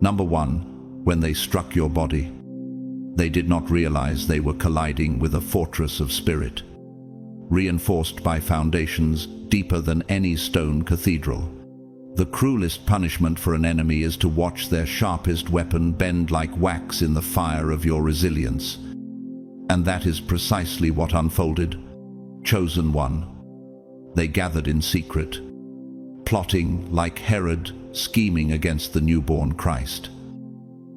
Number 1, when they struck your body. They did not realize they were colliding with a fortress of spirit, reinforced by foundations deeper than any stone cathedral. The cruelest punishment for an enemy is to watch their sharpest weapon bend like wax in the fire of your resilience. And that is precisely what unfolded. Chosen one. They gathered in secret, plotting like Herod, scheming against the newborn Christ.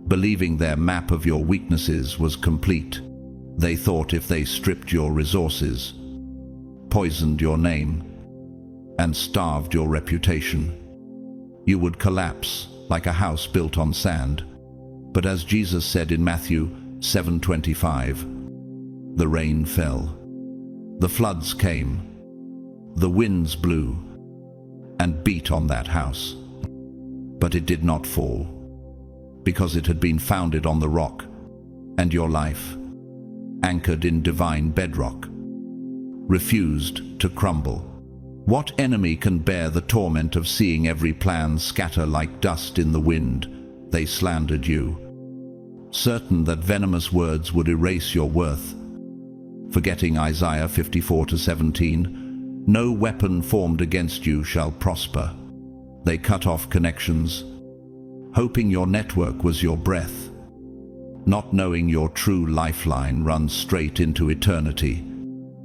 Believing their map of your weaknesses was complete, they thought if they stripped your resources, poisoned your name, and starved your reputation, you would collapse like a house built on sand. But as Jesus said in Matthew 7:25, the rain fell, the floods came, the winds blew, and beat on that house. But it did not fall, because it had been founded on the rock, and your life, anchored in divine bedrock, refused to crumble. What enemy can bear the torment of seeing every plan scatter like dust in the wind? They slandered you, certain that venomous words would erase your worth. Forgetting Isaiah 54:17, no weapon formed against you shall prosper. They cut off connections, hoping your network was your breath, not knowing your true lifeline runs straight into eternity.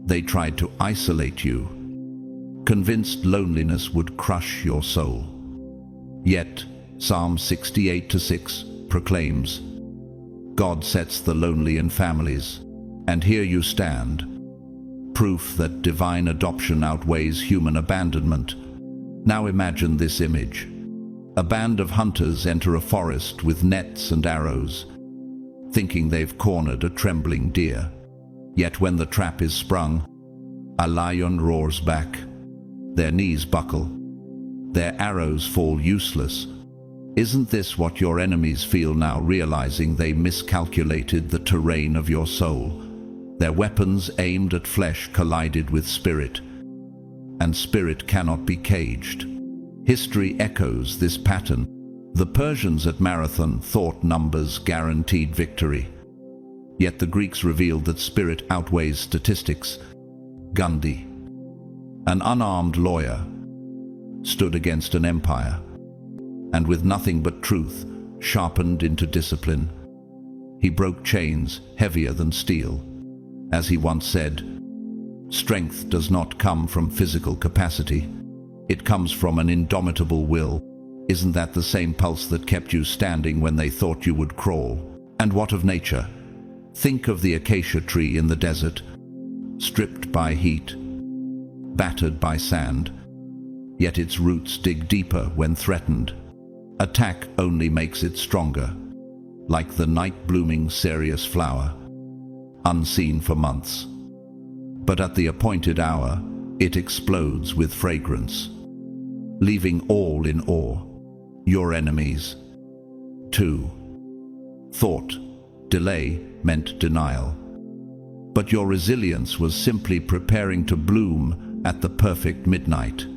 They tried to isolate you, convinced loneliness would crush your soul. Yet, Psalm 68:6 proclaims, God sets the lonely in families, and here you stand, proof that divine adoption outweighs human abandonment. Now imagine this image. A band of hunters enter a forest with nets and arrows, thinking they've cornered a trembling deer. Yet when the trap is sprung, a lion roars back. Their knees buckle. Their arrows fall useless. Isn't this what your enemies feel now, realizing they miscalculated the terrain of your soul? Their weapons aimed at flesh collided with spirit, and spirit cannot be caged. History echoes this pattern. The Persians at Marathon thought numbers guaranteed victory. Yet the Greeks revealed that spirit outweighs statistics. Gandhi, an unarmed lawyer, stood against an empire, and with nothing but truth, sharpened into discipline, he broke chains heavier than steel. As he once said, strength does not come from physical capacity. It comes from an indomitable will. Isn't that the same pulse that kept you standing when they thought you would crawl? And what of nature? Think of the acacia tree in the desert, stripped by heat, battered by sand, yet its roots dig deeper when threatened. Attack only makes it stronger, like the night-blooming cereus flower, unseen for months. But at the appointed hour, it explodes with fragrance, leaving all in awe. Your enemies. 2. Thought delay meant denial. But your resilience was simply preparing to bloom at the perfect midnight.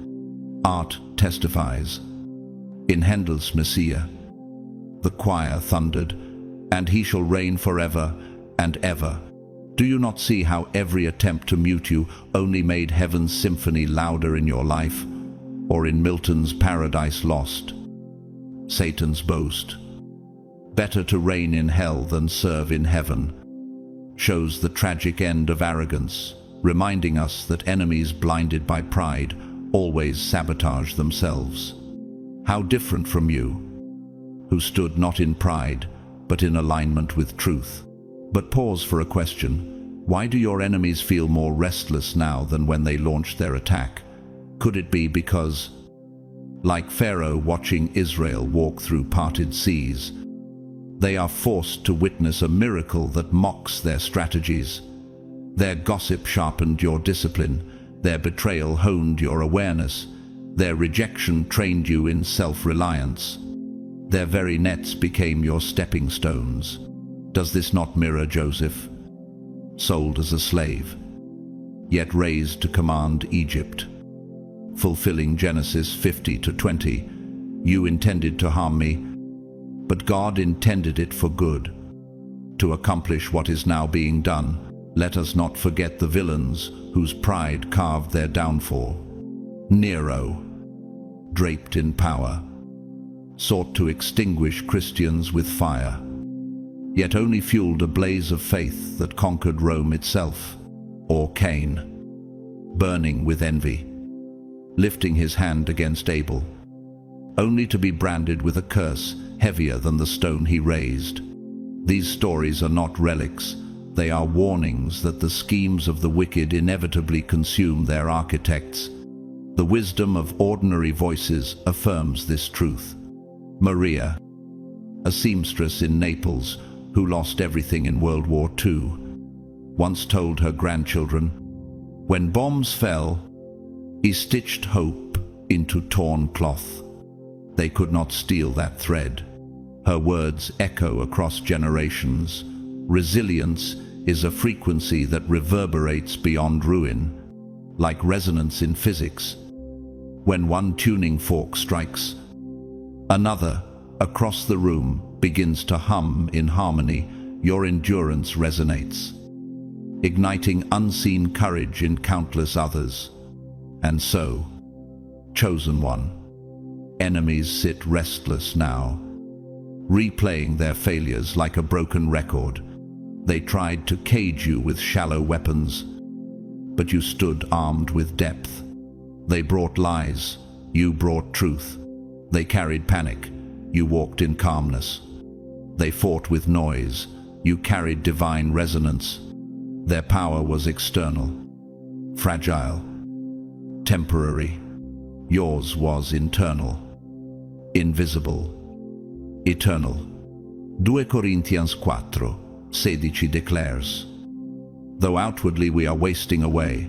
Art testifies. In Handel's Messiah, the choir thundered, and he shall reign forever and ever. Do you not see how every attempt to mute you only made heaven's symphony louder in your life? Or in Milton's Paradise Lost, Satan's boast, better to reign in hell than serve in heaven, shows the tragic end of arrogance, reminding us that enemies blinded by pride always sabotage themselves. How different from you, who stood not in pride, but in alignment with truth. But pause for a question. Why do your enemies feel more restless now than when they launched their attack? Could it be because, like Pharaoh watching Israel walk through parted seas, they are forced to witness a miracle that mocks their strategies? Their gossip sharpened your discipline, their betrayal honed your awareness, their rejection trained you in self-reliance. Their very nets became your stepping stones. Does this not mirror Joseph? Sold as a slave, yet raised to command Egypt. Fulfilling Genesis 50:20, you intended to harm me, But God intended it for good, to accomplish what is now being done. Let us not forget the villains whose pride carved their downfall. Nero, draped in power, sought to extinguish Christians with fire, yet only fueled a blaze of faith that conquered Rome itself. Or Cain, burning with envy, lifting his hand against Abel, only to be branded with a curse heavier than the stone he raised. These stories are not relics, they are warnings that the schemes of the wicked inevitably consume their architects. The wisdom of ordinary voices affirms this truth. Maria, a seamstress in Naples who lost everything in World War II, once told her grandchildren, "When bombs fell, he stitched hope into torn cloth." They could not steal that thread. Her words echo across generations. Resilience is a frequency that reverberates beyond ruin, like resonance in physics. When one tuning fork strikes, another across the room begins to hum in harmony. Your endurance resonates, igniting unseen courage in countless others. And so, chosen one, enemies sit restless now, replaying their failures like a broken record. They tried to cage you with shallow weapons, but you stood armed with depth. They brought lies, you brought truth. They carried panic, you walked in calmness. They fought with noise, you carried divine resonance. Their power was external, fragile, temporary. Yours was internal, invisible, eternal. 2 Corinthians 4:16 declares, "Though outwardly we are wasting away,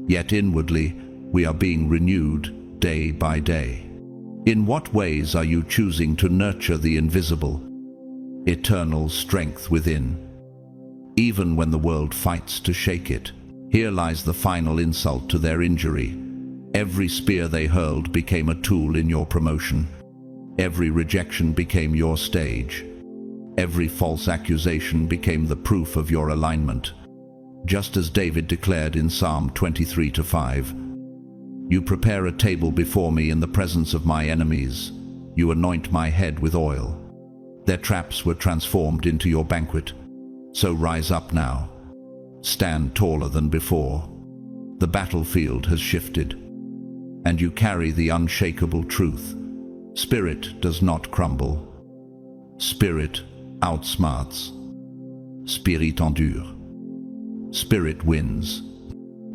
yet inwardly we are being renewed day by day." In what ways are you choosing to nurture the invisible, eternal strength within? Even when the world fights to shake it, here lies the final insult to their injury. Every spear they hurled became a tool in your promotion. Every rejection became your stage. Every false accusation became the proof of your alignment. Just as David declared in Psalm 23:5, "You prepare a table before me in the presence of my enemies. You anoint my head with oil." Their traps were transformed into your banquet. So rise up now. Stand taller than before. The battlefield has shifted, and you carry the unshakable truth. Spirit does not crumble. Spirit outsmarts. Spirit endure. Spirit wins.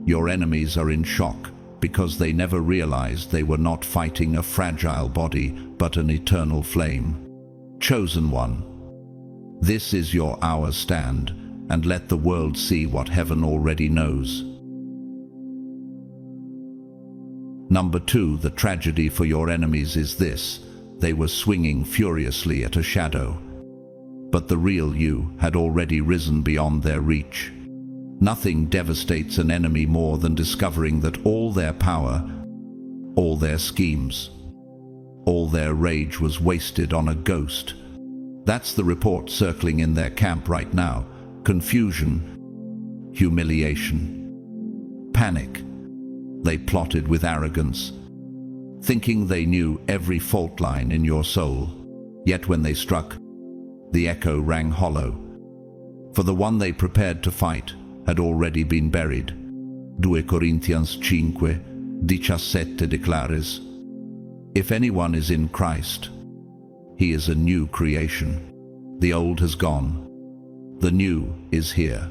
Your enemies are in shock because they never realized they were not fighting a fragile body but an eternal flame. Chosen one, this is your hour. Stand and let the world see what heaven already knows. Number 2, the tragedy for your enemies is this: they were swinging furiously at a shadow, but the real you had already risen beyond their reach. Nothing devastates an enemy more than discovering that all their power, all their schemes, all their rage was wasted on a ghost. That's the report circling in their camp right now. Confusion, humiliation, panic. They plotted with arrogance, thinking they knew every fault line in your soul. Yet when they struck, the echo rang hollow. For the one they prepared to fight had already been buried. 2 Corinthians 5:17 declares, "If anyone is in Christ, he is a new creation. The old has gone, the new is here."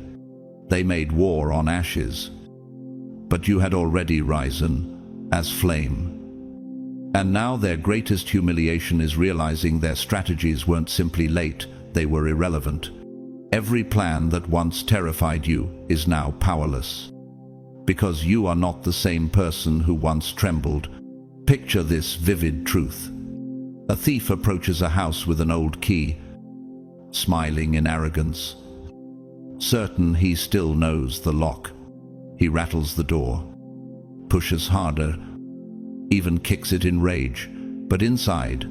They made war on ashes, but you had already risen as flame. And now their greatest humiliation is realizing their strategies weren't simply late, they were irrelevant. Every plan that once terrified you is now powerless, because you are not the same person who once trembled. Picture this vivid truth. A thief approaches a house with an old key, smiling in arrogance, certain he still knows the lock. He rattles the door, pushes harder, even kicks it in rage, but inside,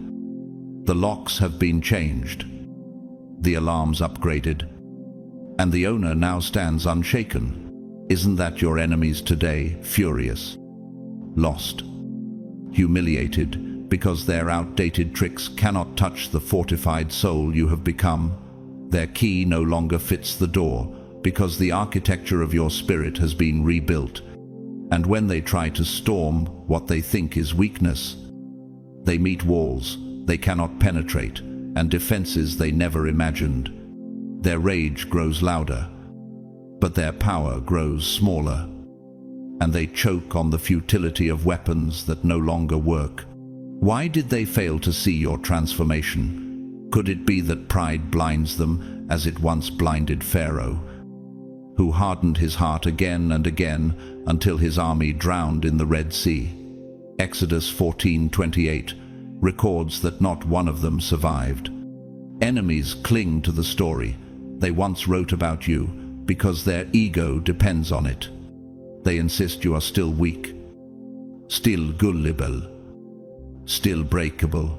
The locks have been changed, the alarms upgraded, and the owner now stands unshaken. Isn't that your enemies today, furious, lost, humiliated, because their outdated tricks cannot touch the fortified soul you have become? Their key no longer fits the door, because the architecture of your spirit has been rebuilt. And when they try to storm what they think is weakness, they meet walls they cannot penetrate and defenses they never imagined. Their rage grows louder, but their power grows smaller, and they choke on the futility of weapons that no longer work. Why did they fail to see your transformation? Could it be that pride blinds them as it once blinded Pharaoh, who hardened his heart again and again until his army drowned in the Red Sea? Exodus 14:28 records that not one of them survived. Enemies cling to the story they once wrote about you because their ego depends on it. They insist you are still weak, still gullible, still breakable.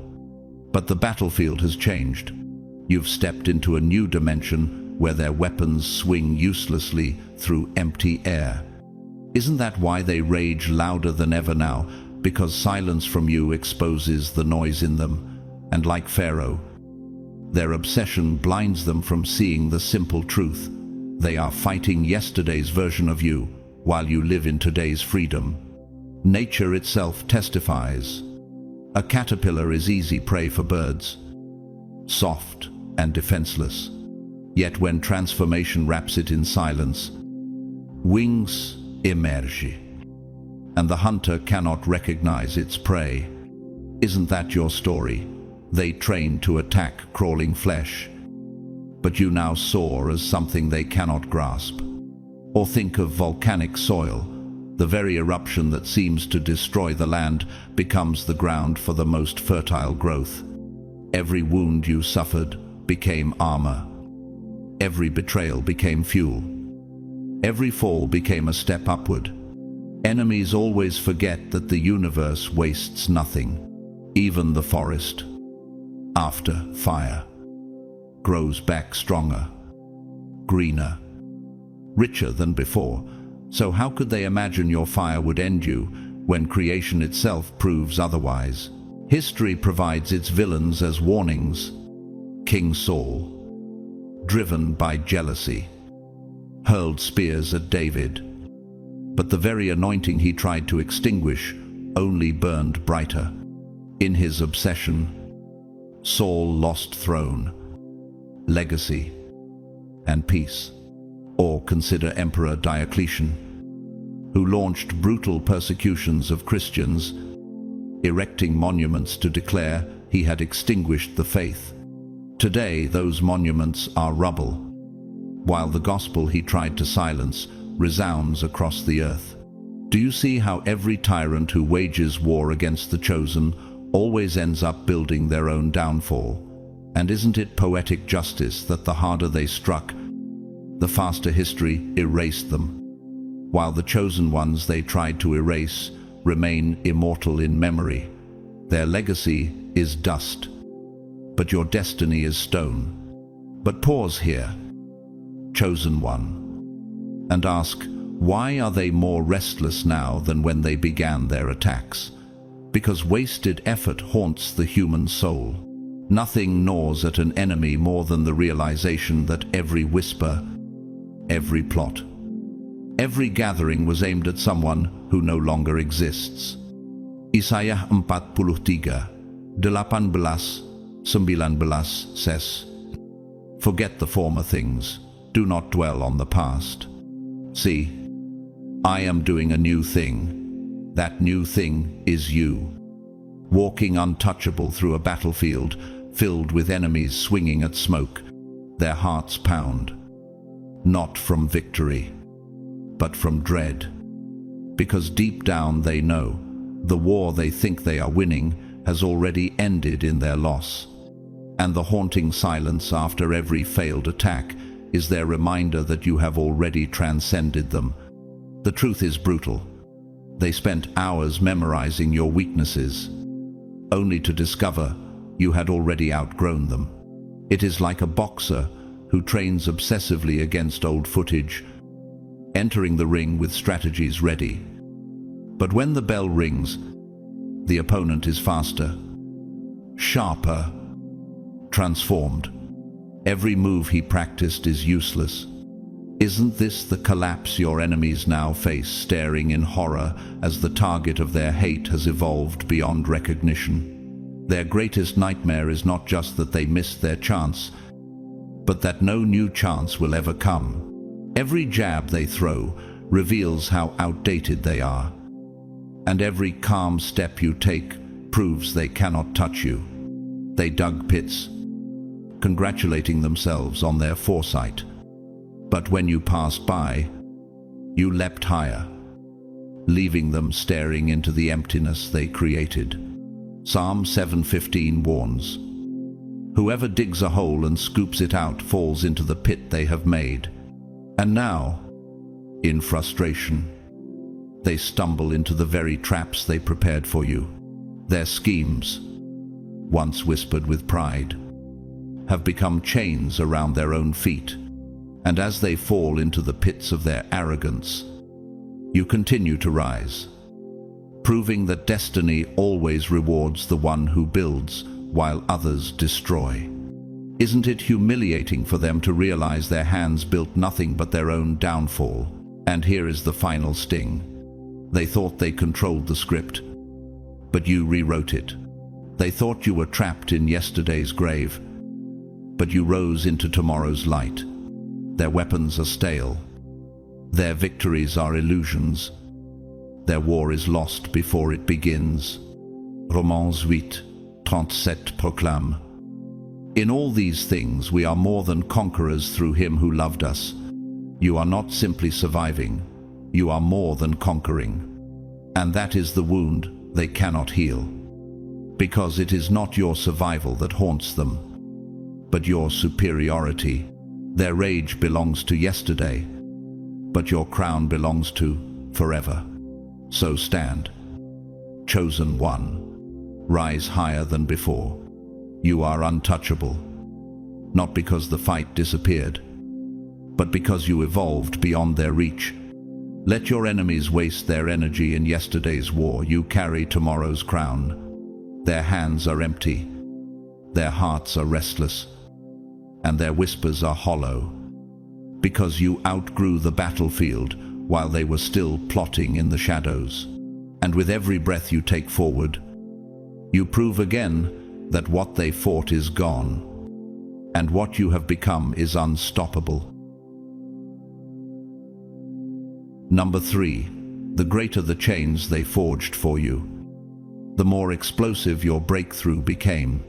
But the battlefield has changed. You've stepped into a new dimension where their weapons swing uselessly through empty air. Isn't that why they rage louder than ever now? Because silence from you exposes the noise in them, and like Pharaoh, their obsession blinds them from seeing the simple truth. They are fighting yesterday's version of you while you live in today's freedom. Nature itself testifies. A caterpillar is easy prey for birds, soft and defenseless. Yet when transformation wraps it in silence, wings emerge, and the hunter cannot recognize its prey. Isn't that your story? They train to attack crawling flesh, but you now soar as something they cannot grasp. Or think of volcanic soil. The very eruption that seems to destroy the land becomes the ground for the most fertile growth. Every wound you suffered became armor. Every betrayal became fuel. Every fall became a step upward. Enemies always forget that the universe wastes nothing. Even the forest, after fire, grows back stronger, greener, richer than before. So how could they imagine your fire would end you when creation itself proves otherwise? History provides its villains as warnings. King Saul, driven by jealousy, hurled spears at David, but the very anointing he tried to extinguish only burned brighter. In his obsession, Saul lost throne, legacy, and peace. Or consider Emperor Diocletian, who launched brutal persecutions of Christians, erecting monuments to declare he had extinguished the faith. Today, those monuments are rubble, while the gospel he tried to silence resounds across the earth. Do you see how every tyrant who wages war against the chosen always ends up building their own downfall? And isn't it poetic justice that the harder they struck, the faster history erased them, while the chosen ones they tried to erase remain immortal in memory? Their legacy is dust, but your destiny is stone. But pause here, chosen one, and ask, why are they more restless now than when they began their attacks? Because wasted effort haunts the human soul. Nothing gnaws at an enemy more than the realization that every whisper, every plot, every gathering was aimed at someone who no longer exists. Isaiah 43:18-19 says, "Forget the former things, do not dwell on the past. See, I am doing a new thing. That new thing is you." Walking untouchable through a battlefield filled with enemies swinging at smoke, their hearts pound. Not from victory, but from dread. Because deep down they know the war they think they are winning has already ended in their loss. And the haunting silence after every failed attack is their reminder that you have already transcended them. The truth is brutal. They spent hours memorizing your weaknesses, only to discover you had already outgrown them. It is like a boxer who trains obsessively against old footage, entering the ring with strategies ready. But when the bell rings, the opponent is faster, sharper, transformed. Every move he practiced is useless. Isn't this the collapse your enemies now face, staring in horror as the target of their hate has evolved beyond recognition? Their greatest nightmare is not just that they missed their chance, but that no new chance will ever come. Every jab they throw reveals how outdated they are, and every calm step you take proves they cannot touch you. They dug pits, congratulating themselves on their foresight. But when you passed by, you leapt higher, leaving them staring into the emptiness they created. Psalm 7:15 warns, "Whoever digs a hole and scoops it out falls into the pit they have made." And now, in frustration, they stumble into the very traps they prepared for you. Their schemes, once whispered with pride, have become chains around their own feet. And as they fall into the pits of their arrogance, you continue to rise, proving that destiny always rewards the one who builds while others destroy. Isn't it humiliating for them to realize their hands built nothing but their own downfall? And here is the final sting. They thought they controlled the script, but you rewrote it. They thought you were trapped in yesterday's grave, but you rose into tomorrow's light. Their weapons are stale. Their victories are illusions. Their war is lost before it begins. Romans 8:37 proclame, "In all these things we are more than conquerors through him who loved us." You are not simply surviving, you are more than conquering. And that is the wound they cannot heal. Because it is not your survival that haunts them, but your superiority. Their rage belongs to yesterday, but your crown belongs to forever. So stand, chosen one. Rise higher than before. You are untouchable, not because the fight disappeared, but because you evolved beyond their reach. Let your enemies waste their energy in yesterday's war. You carry tomorrow's crown. Their hands are empty, their hearts are restless, and their whispers are hollow, because you outgrew the battlefield while they were still plotting in the shadows. And with every breath you take forward, you prove again that what they fought is gone, and what you have become is unstoppable. Number 3. The greater the chains they forged for you, the more explosive your breakthrough became.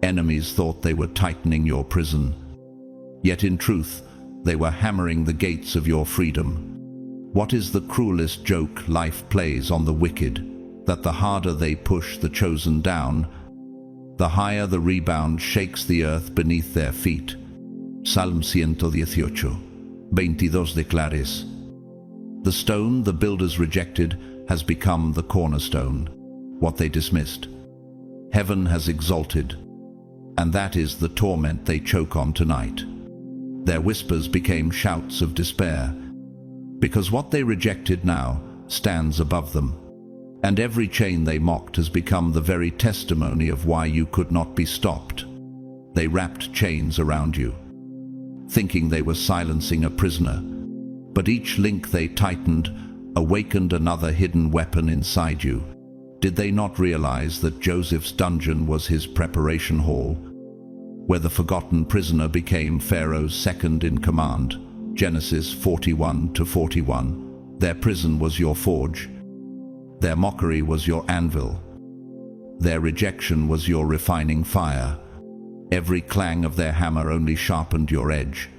Enemies thought they were tightening your prison, yet in truth, they were hammering the gates of your freedom. What is the cruelest joke life plays on the wicked? That the harder they push the chosen down, the higher the rebound shakes the earth beneath their feet. Psalm 118:22 declares, "The stone the builders rejected has become the cornerstone." What they dismissed, heaven has exalted, and that is the torment they choke on tonight. Their whispers became shouts of despair, because what they rejected now stands above them. And every chain they mocked has become the very testimony of why you could not be stopped. They wrapped chains around you, thinking they were silencing a prisoner, but each link they tightened awakened another hidden weapon inside you. Did they not realize that Joseph's dungeon was his preparation hall, where the forgotten prisoner became Pharaoh's second in command? Genesis 41:41. Their prison was your forge. Their mockery was your anvil. Their rejection was your refining fire. Every clang of their hammer only sharpened your edge.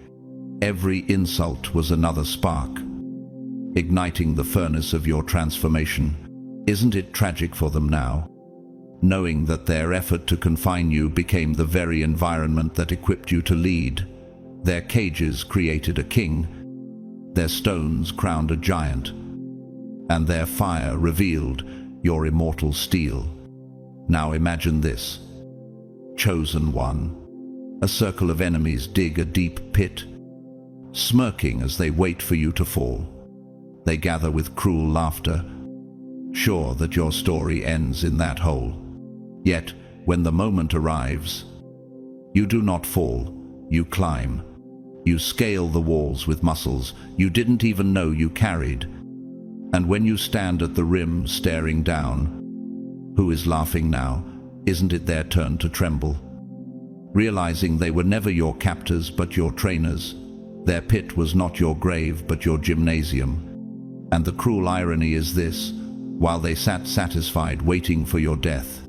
Every insult was another spark, igniting the furnace of your transformation. Isn't it tragic for them now, knowing that their effort to confine you became the very environment that equipped you to lead? Their cages created a king, their stones crowned a giant, and their fire revealed your immortal steel. Now imagine this. chosen one. A circle of enemies dig a deep pit, smirking as they wait for you to fall. They gather with cruel laughter, sure that your story ends in that hole. Yet, when the moment arrives, you do not fall, you climb. You scale the walls with muscles you didn't even know you carried. And when you stand at the rim staring down, who is laughing now? Isn't it their turn to tremble? Realizing they were never your captors but your trainers. Their pit was not your grave but your gymnasium. And the cruel irony is this: while they sat satisfied waiting for your death,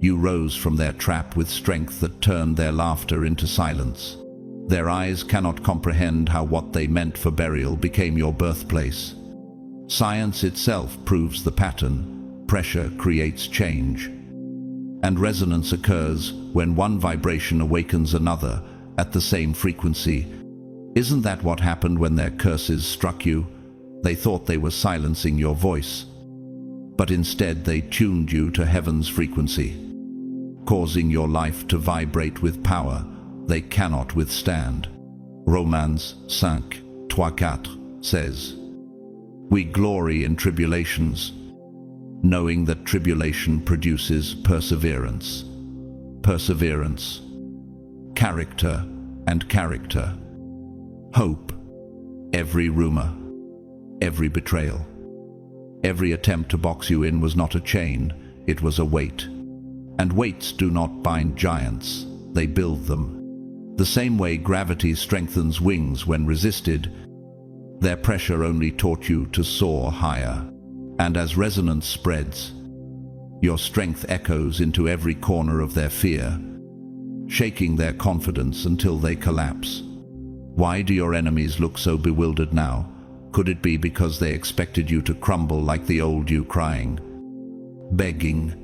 you rose from their trap with strength that turned their laughter into silence. Their eyes cannot comprehend how what they meant for burial became your birthplace. Science itself proves the pattern. Pressure creates change. And resonance occurs when one vibration awakens another at the same frequency. Isn't that what happened when their curses struck you? They thought they were silencing your voice, but instead they tuned you to heaven's frequency, causing your life to vibrate with power they cannot withstand. Romans 5:3-4 says, "We glory in tribulations, knowing that tribulation produces perseverance. Perseverance, character, and character, hope." Every rumor, every betrayal, every attempt to box you in was not a chain, it was a weight. And weights do not bind giants, they build them. The same way gravity strengthens wings when resisted, their pressure only taught you to soar higher. And as resonance spreads, your strength echoes into every corner of their fear, shaking their confidence until they collapse. Why do your enemies look so bewildered now? Could it be because they expected you to crumble like the old you, crying, begging,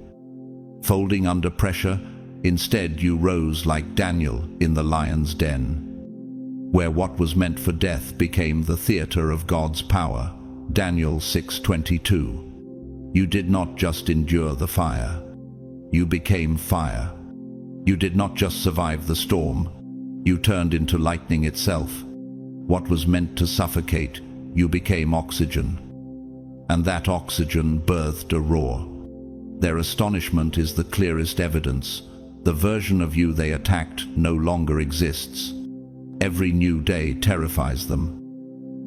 folding under pressure? Instead, you rose like Daniel in the lion's den, where what was meant for death became the theater of God's power. Daniel 6:22. You did not just endure the fire, you became fire. You did not just survive the storm, you turned into lightning itself. What was meant to suffocate, you became oxygen. And that oxygen birthed a roar. Their astonishment is the clearest evidence. The version of you they attacked no longer exists. Every new day terrifies them,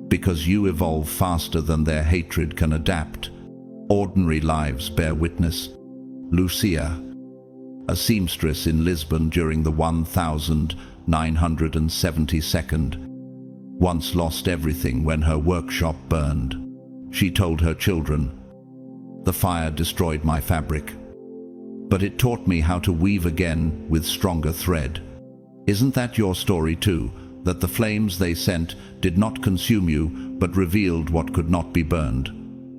because you evolve faster than their hatred can adapt. Ordinary lives bear witness. Lucia, a seamstress in Lisbon during the 1972nd, once lost everything when her workshop burned. She told her children, "The fire destroyed my fabric, but it taught me how to weave again with stronger thread." Isn't that your story too? That the flames they sent did not consume you, but revealed what could not be burned.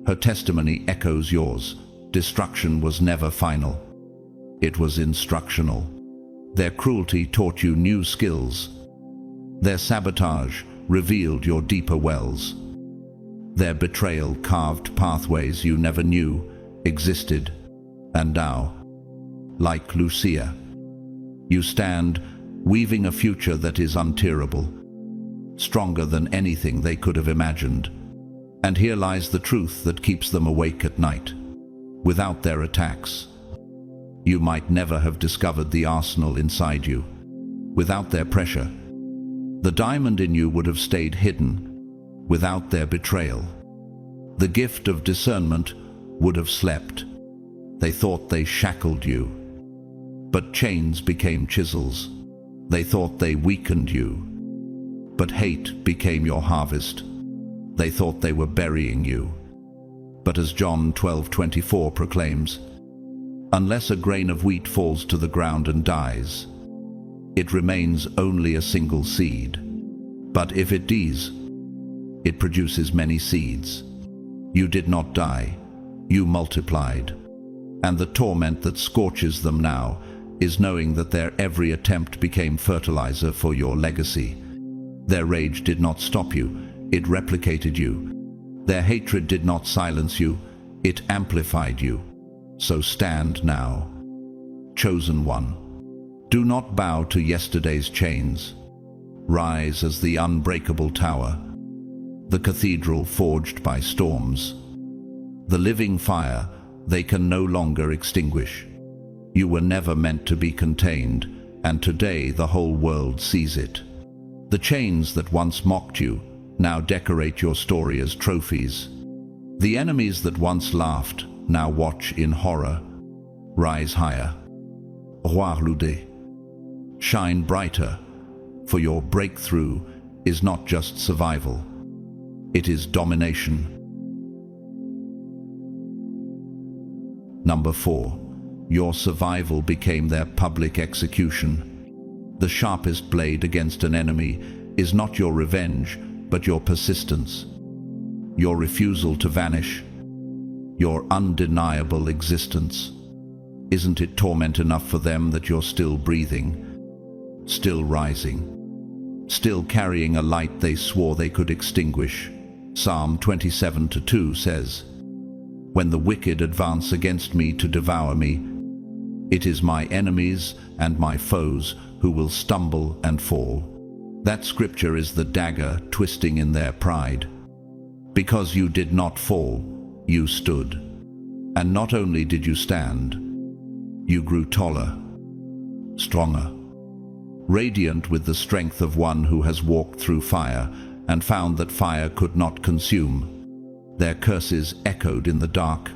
Her testimony echoes yours. Destruction was never final. It was instructional. Their cruelty taught you new skills. Their sabotage revealed your deeper wells. Their betrayal carved pathways you never knew existed. And now, like Lucia, you stand weaving a future that is untearable, stronger than anything they could have imagined. And here lies the truth that keeps them awake at night. Without their attacks, you might never have discovered the arsenal inside you. Without their pressure, the diamond in you would have stayed hidden. Without their betrayal, the gift of discernment would have slept. They thought they shackled you, but chains became chisels. They thought they weakened you, but hate became your harvest. They thought they were burying you, but as John 12:24 proclaims, unless a grain of wheat falls to the ground and dies, it remains only a single seed. But if it dies, it produces many seeds. You did not die, you multiplied. And the torment that scorches them now is knowing that their every attempt became fertilizer for your legacy. Their rage did not stop you, it replicated you. Their hatred did not silence you, it amplified you. So stand now, chosen one. Do not bow to yesterday's chains. Rise as the unbreakable tower, the cathedral forged by storms. The living fire they can no longer extinguish. You were never meant to be contained, and today the whole world sees it. The chains that once mocked you now decorate your story as trophies. The enemies that once laughed now watch in horror. Rise higher. Roarlude. Shine brighter, for your breakthrough is not just survival. It is domination. Number 4. Your survival became their public execution. The sharpest blade against an enemy is not your revenge, but your persistence. Your refusal to vanish. Your undeniable existence. Isn't it torment enough for them that you're still breathing? Still rising, still carrying a light they swore they could extinguish? Psalm 27:2 says, "When the wicked advance against me to devour me, it is my enemies and my foes who will stumble and fall." That scripture is the dagger twisting in their pride. Because you did not fall, you stood. And not only did you stand, you grew taller, stronger, radiant with the strength of one who has walked through fire and found that fire could not consume. Their curses echoed in the dark,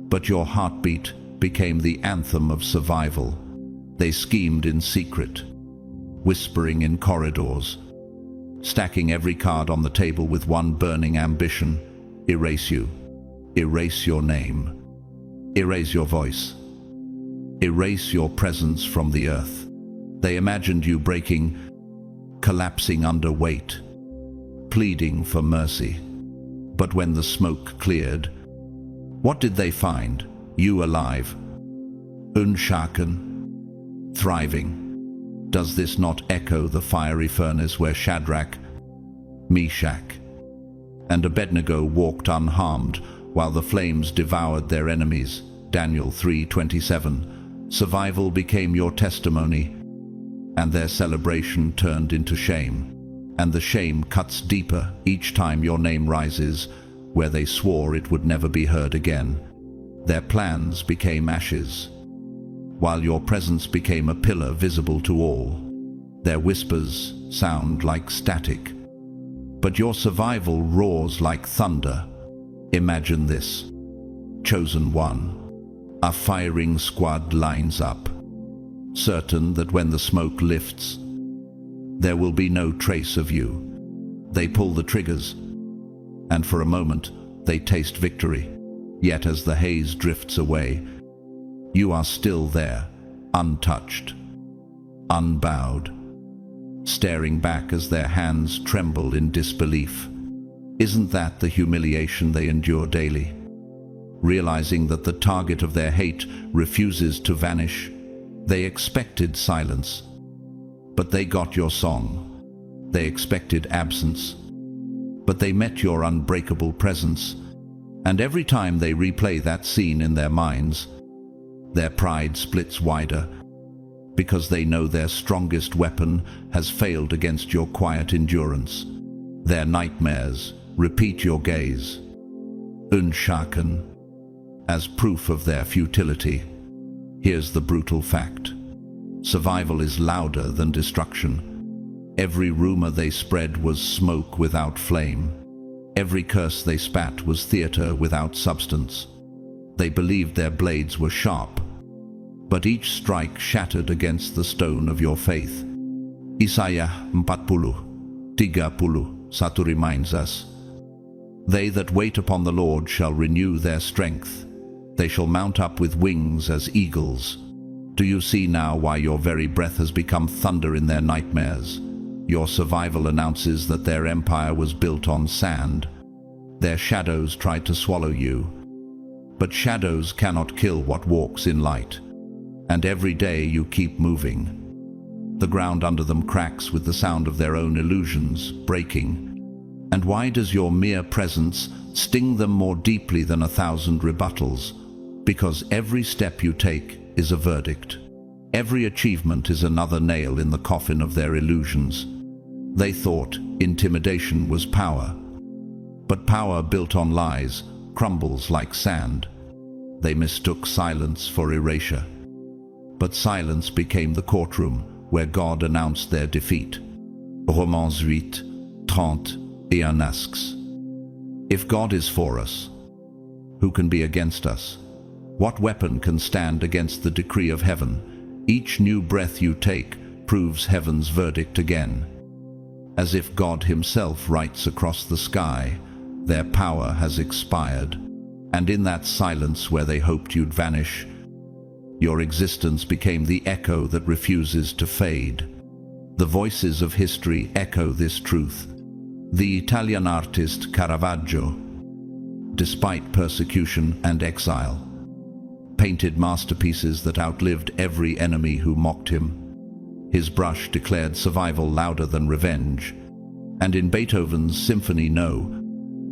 but your heartbeat became the anthem of survival. They schemed in secret, whispering in corridors, stacking every card on the table with one burning ambition: erase you, erase your name, erase your voice, erase your presence from the earth. They imagined you breaking, collapsing under weight, pleading for mercy. But when the smoke cleared, what did they find? You alive, unshaken, thriving. Does this not echo the fiery furnace where Shadrach, Meshach, and Abednego walked unharmed while the flames devoured their enemies? Daniel 3:27. Survival became your testimony, and their celebration turned into shame. And the shame cuts deeper each time your name rises, where they swore it would never be heard again. Their plans became ashes, while your presence became a pillar visible to all. Their whispers sound like static, but your survival roars like thunder. Imagine this. Chosen one. A firing squad lines up, certain that when the smoke lifts, there will be no trace of you. They pull the triggers, and for a moment they taste victory. Yet as the haze drifts away, you are still there, untouched, unbowed, staring back as their hands tremble in disbelief. Isn't that the humiliation they endure daily? Realizing that the target of their hate refuses to vanish, they expected silence. But they got your song. They expected absence, but they met your unbreakable presence. And every time they replay that scene in their minds, their pride splits wider, because they know their strongest weapon has failed against your quiet endurance. Their nightmares repeat your gaze, unshaken, as proof of their futility. Here's the brutal fact. Survival is louder than destruction. Every rumor they spread was smoke without flame. Every curse they spat was theater without substance. They believed their blades were sharp, but each strike shattered against the stone of your faith. Isaiah 40:31 reminds us, "They that wait upon the Lord shall renew their strength. They shall mount up with wings as eagles." Do you see now why your very breath has become thunder in their nightmares? Your survival announces that their empire was built on sand. Their shadows tried to swallow you, but shadows cannot kill what walks in light. And every day you keep moving. The ground under them cracks with the sound of their own illusions breaking. And why does your mere presence sting them more deeply than 1,000 rebuttals? Because every step you take is a verdict. Every achievement is another nail in the coffin of their illusions. They thought intimidation was power. But power built on lies crumbles like sand. They mistook silence for erasure. But silence became the courtroom where God announced their defeat. Romans 8:30 asks, if God is for us, who can be against us? What weapon can stand against the decree of heaven? Each new breath you take proves heaven's verdict again. As if God himself writes across the sky, their power has expired, and in that silence where they hoped you'd vanish, your existence became the echo that refuses to fade. The voices of history echo this truth. The Italian artist Caravaggio, despite persecution and exile, painted masterpieces that outlived every enemy who mocked him. His brush declared survival louder than revenge. And in Beethoven's Symphony No.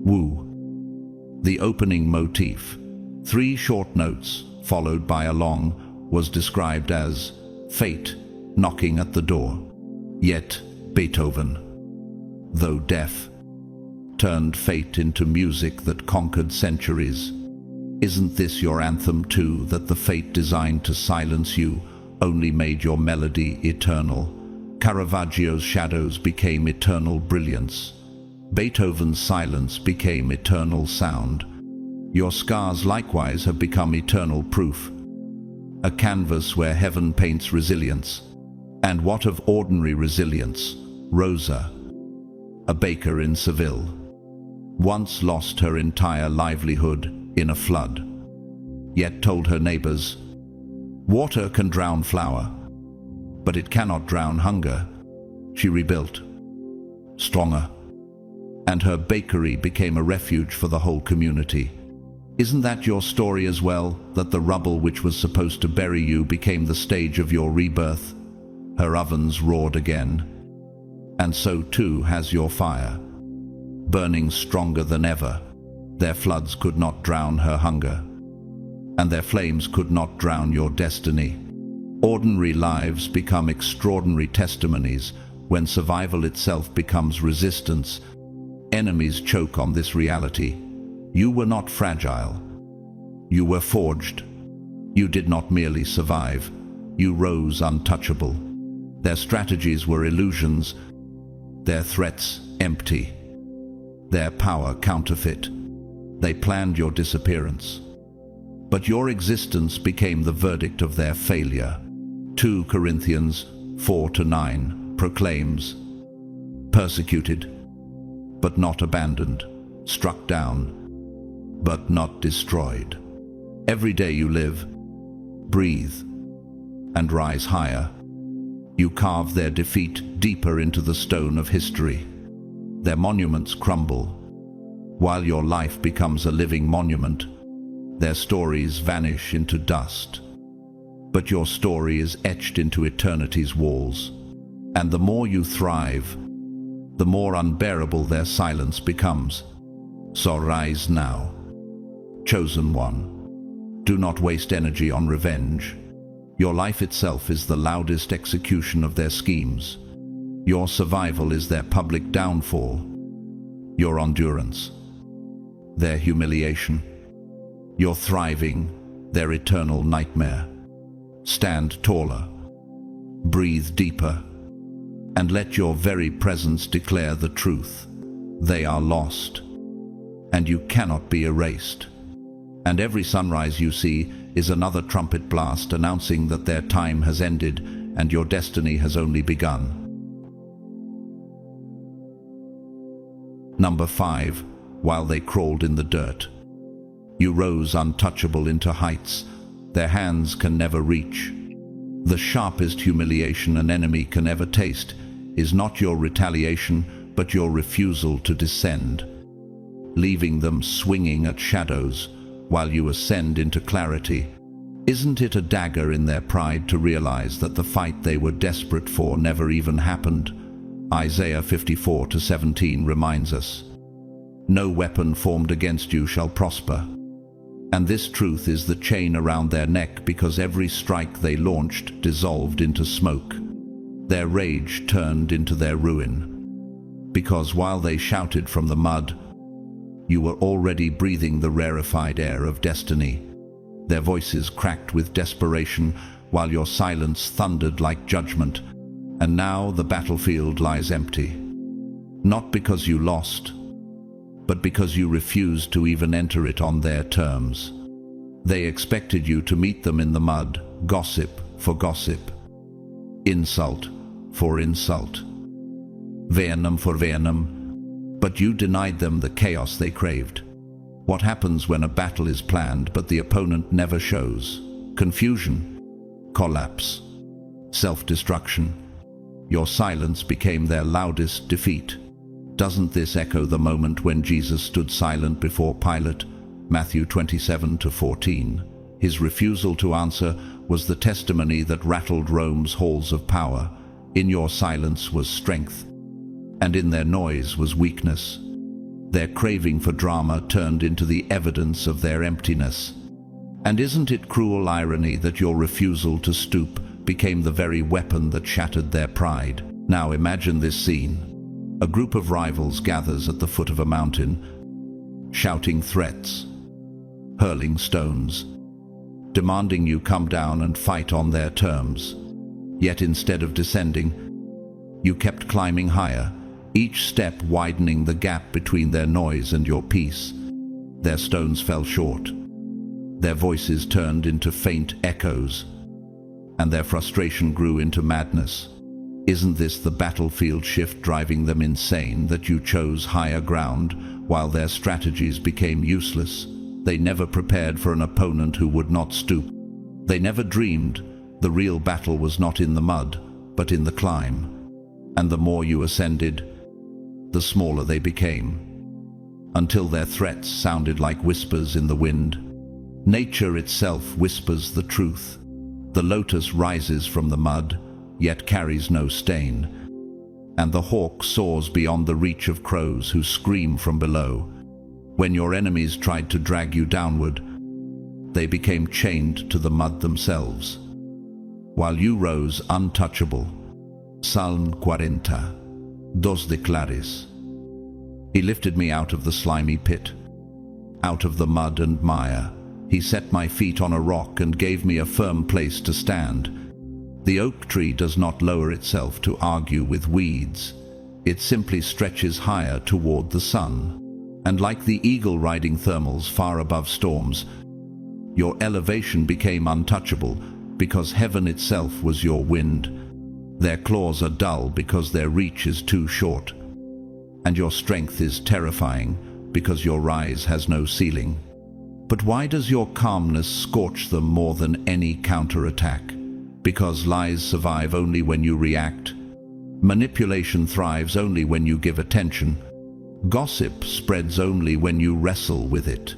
Woo, the opening motif, 3 short notes followed by a long, was described as fate knocking at the door. Yet Beethoven, though deaf, turned fate into music that conquered centuries. Isn't this your anthem too, that the fate designed to silence you only made your melody eternal? Caravaggio's shadows became eternal brilliance. Beethoven's silence became eternal sound. Your scars likewise have become eternal proof. A canvas where heaven paints resilience. And what of ordinary resilience? Rosa, a baker in Seville, once lost her entire livelihood in a flood, yet told her neighbors, water can drown flour, but it cannot drown hunger. She rebuilt, stronger, and her bakery became a refuge for the whole community. Isn't that your story as well, that the rubble which was supposed to bury you became the stage of your rebirth? Her ovens roared again, and so too has your fire, burning stronger than ever. Their floods could not drown her hunger, and their flames could not drown your destiny. Ordinary lives become extraordinary testimonies when survival itself becomes resistance. Enemies choke on this reality. You were not fragile. You were forged. You did not merely survive. You rose untouchable. Their strategies were illusions, their threats empty, their power counterfeit. They planned your disappearance. But your existence became the verdict of their failure. 2 Corinthians 4-9 proclaims, persecuted, but not abandoned, struck down, but not destroyed. Every day you live, breathe, and rise higher. You carve their defeat deeper into the stone of history. Their monuments crumble. While your life becomes a living monument, their stories vanish into dust. But your story is etched into eternity's walls. And the more you thrive, the more unbearable their silence becomes. So rise now. Chosen one, do not waste energy on revenge. Your life itself is the loudest execution of their schemes. Your survival is their public downfall. Your endurance, their humiliation. Your thriving, their eternal nightmare. Stand taller, breathe deeper, and let your very presence declare the truth. They are lost, and you cannot be erased. And every sunrise you see is another trumpet blast announcing that their time has ended and your destiny has only begun. Number 5. While they crawled in the dirt. You rose untouchable into heights their hands can never reach. The sharpest humiliation an enemy can ever taste is not your retaliation, but your refusal to descend, leaving them swinging at shadows while you ascend into clarity. Isn't it a dagger in their pride to realize that the fight they were desperate for never even happened? Isaiah 54:17 reminds us, "No weapon formed against you shall prosper, And this truth is the chain around their neck, because every strike they launched dissolved into smoke. Their rage turned into their ruin. Because while they shouted from the mud, you were already breathing the rarefied air of destiny. Their voices cracked with desperation, while your silence thundered like judgment. And now the battlefield lies empty. Not because you lost, but because you refused to even enter it on their terms. They expected you to meet them in the mud, gossip for gossip, insult for insult, venom for venom, but you denied them the chaos they craved. What happens when a battle is planned but the opponent never shows? Confusion, collapse, self-destruction. Your silence became their loudest defeat. Doesn't this echo the moment when Jesus stood silent before Pilate? Matthew 27-14. His refusal to answer was the testimony that rattled Rome's halls of power. In your silence was strength, and in their noise was weakness. Their craving for drama turned into the evidence of their emptiness. And isn't it cruel irony that your refusal to stoop became the very weapon that shattered their pride? Now imagine this scene. A group of rivals gathers at the foot of a mountain, shouting threats, hurling stones, demanding you come down and fight on their terms. Yet instead of descending, you kept climbing higher, each step widening the gap between their noise and your peace. Their stones fell short. Their voices turned into faint echoes, and their frustration grew into madness. Isn't this the battlefield shift driving them insane, that you chose higher ground while their strategies became useless? They never prepared for an opponent who would not stoop. They never dreamed the real battle was not in the mud, but in the climb. And the more you ascended, the smaller they became, until their threats sounded like whispers in the wind. Nature itself whispers the truth. The lotus rises from the mud, yet carries no stain, and the hawk soars beyond the reach of crows who scream from below. When your enemies tried to drag you downward, they became chained to the mud themselves, while you rose untouchable. Psalm 40, Dos declares. He lifted me out of the slimy pit, out of the mud and mire. He set my feet on a rock and gave me a firm place to stand. The oak tree does not lower itself to argue with weeds. It simply stretches higher toward the sun. And like the eagle riding thermals far above storms, your elevation became untouchable because heaven itself was your wind. Their claws are dull because their reach is too short, and your strength is terrifying because your rise has no ceiling. But why does your calmness scorch them more than any counterattack? Because lies survive only when you react. Manipulation thrives only when you give attention. Gossip spreads only when you wrestle with it.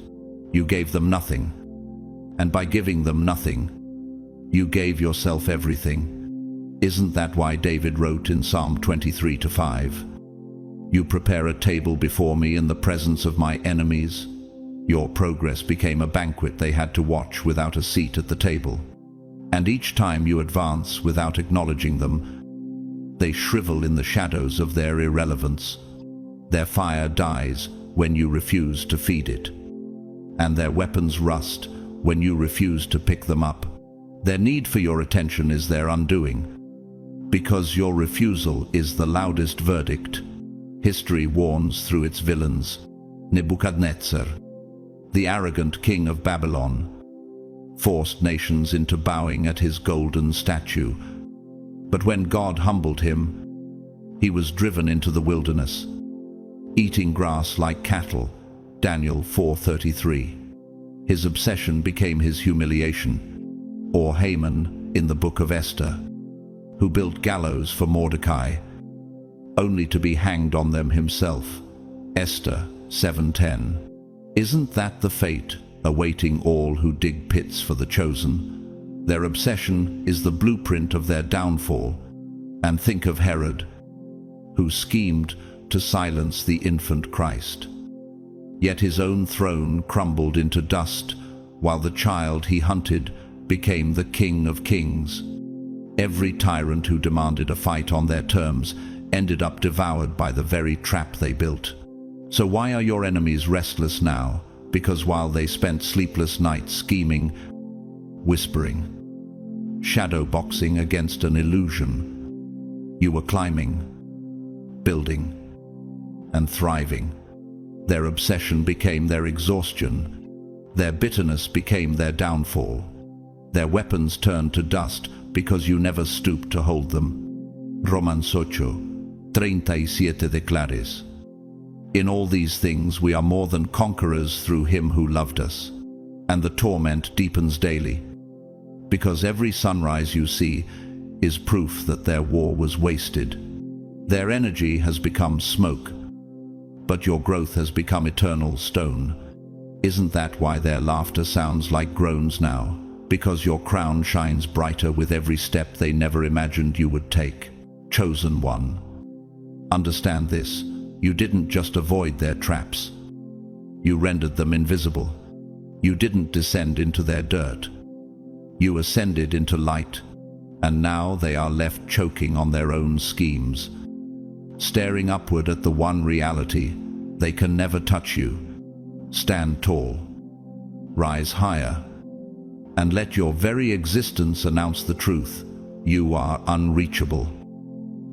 You gave them nothing, and by giving them nothing, you gave yourself everything. Isn't that why David wrote in Psalm 23-5, "You prepare a table before me in the presence of my enemies"? Your progress became a banquet they had to watch without a seat at the table. And each time you advance without acknowledging them, they shrivel in the shadows of their irrelevance. Their fire dies when you refuse to feed it, and their weapons rust when you refuse to pick them up. Their need for your attention is their undoing, because your refusal is the loudest verdict. History warns through its villains. Nebuchadnezzar, the arrogant king of Babylon, forced nations into bowing at his golden statue. But when God humbled him, he was driven into the wilderness, eating grass like cattle. Daniel 4:33. His obsession became his humiliation. Or Haman in the book of Esther, who built gallows for Mordecai, only to be hanged on them himself. Esther 7:10. Isn't that the fate awaiting all who dig pits for the chosen? Their obsession is the blueprint of their downfall. And think of Herod, who schemed to silence the infant Christ. Yet his own throne crumbled into dust while the child he hunted became the king of kings. Every tyrant who demanded a fight on their terms ended up devoured by the very trap they built. So why are your enemies restless now? Because while they spent sleepless nights scheming, whispering, shadow boxing against an illusion, you were climbing, building, and thriving. Their obsession became their exhaustion. Their bitterness became their downfall. Their weapons turned to dust because you never stooped to hold them. Romans 8:37 declares, "In all these things we are more than conquerors through him who loved us." And the torment deepens daily, because every sunrise you see is proof that their war was wasted. Their energy has become smoke, but your growth has become eternal stone. Isn't that why their laughter sounds like groans now? Because your crown shines brighter with every step they never imagined you would take. Chosen one. Understand this, you didn't just avoid their traps. You rendered them invisible. You didn't descend into their dirt. You ascended into light, and now they are left choking on their own schemes. Staring upward at the one reality, they can never touch you. Stand tall, rise higher, and let your very existence announce the truth. You are unreachable,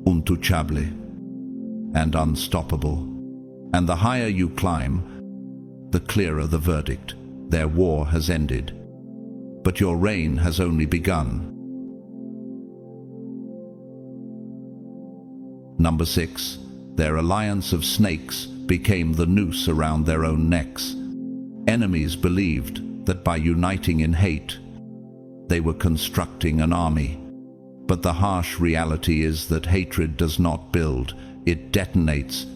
untouchable, and unstoppable. And the higher you climb, the clearer the verdict. Their war has ended, but your reign has only begun. Number 6. Their alliance of snakes became the noose around their own necks. Enemies believed that by uniting in hate, they were constructing an army. But the harsh reality is that hatred does not build, it detonates.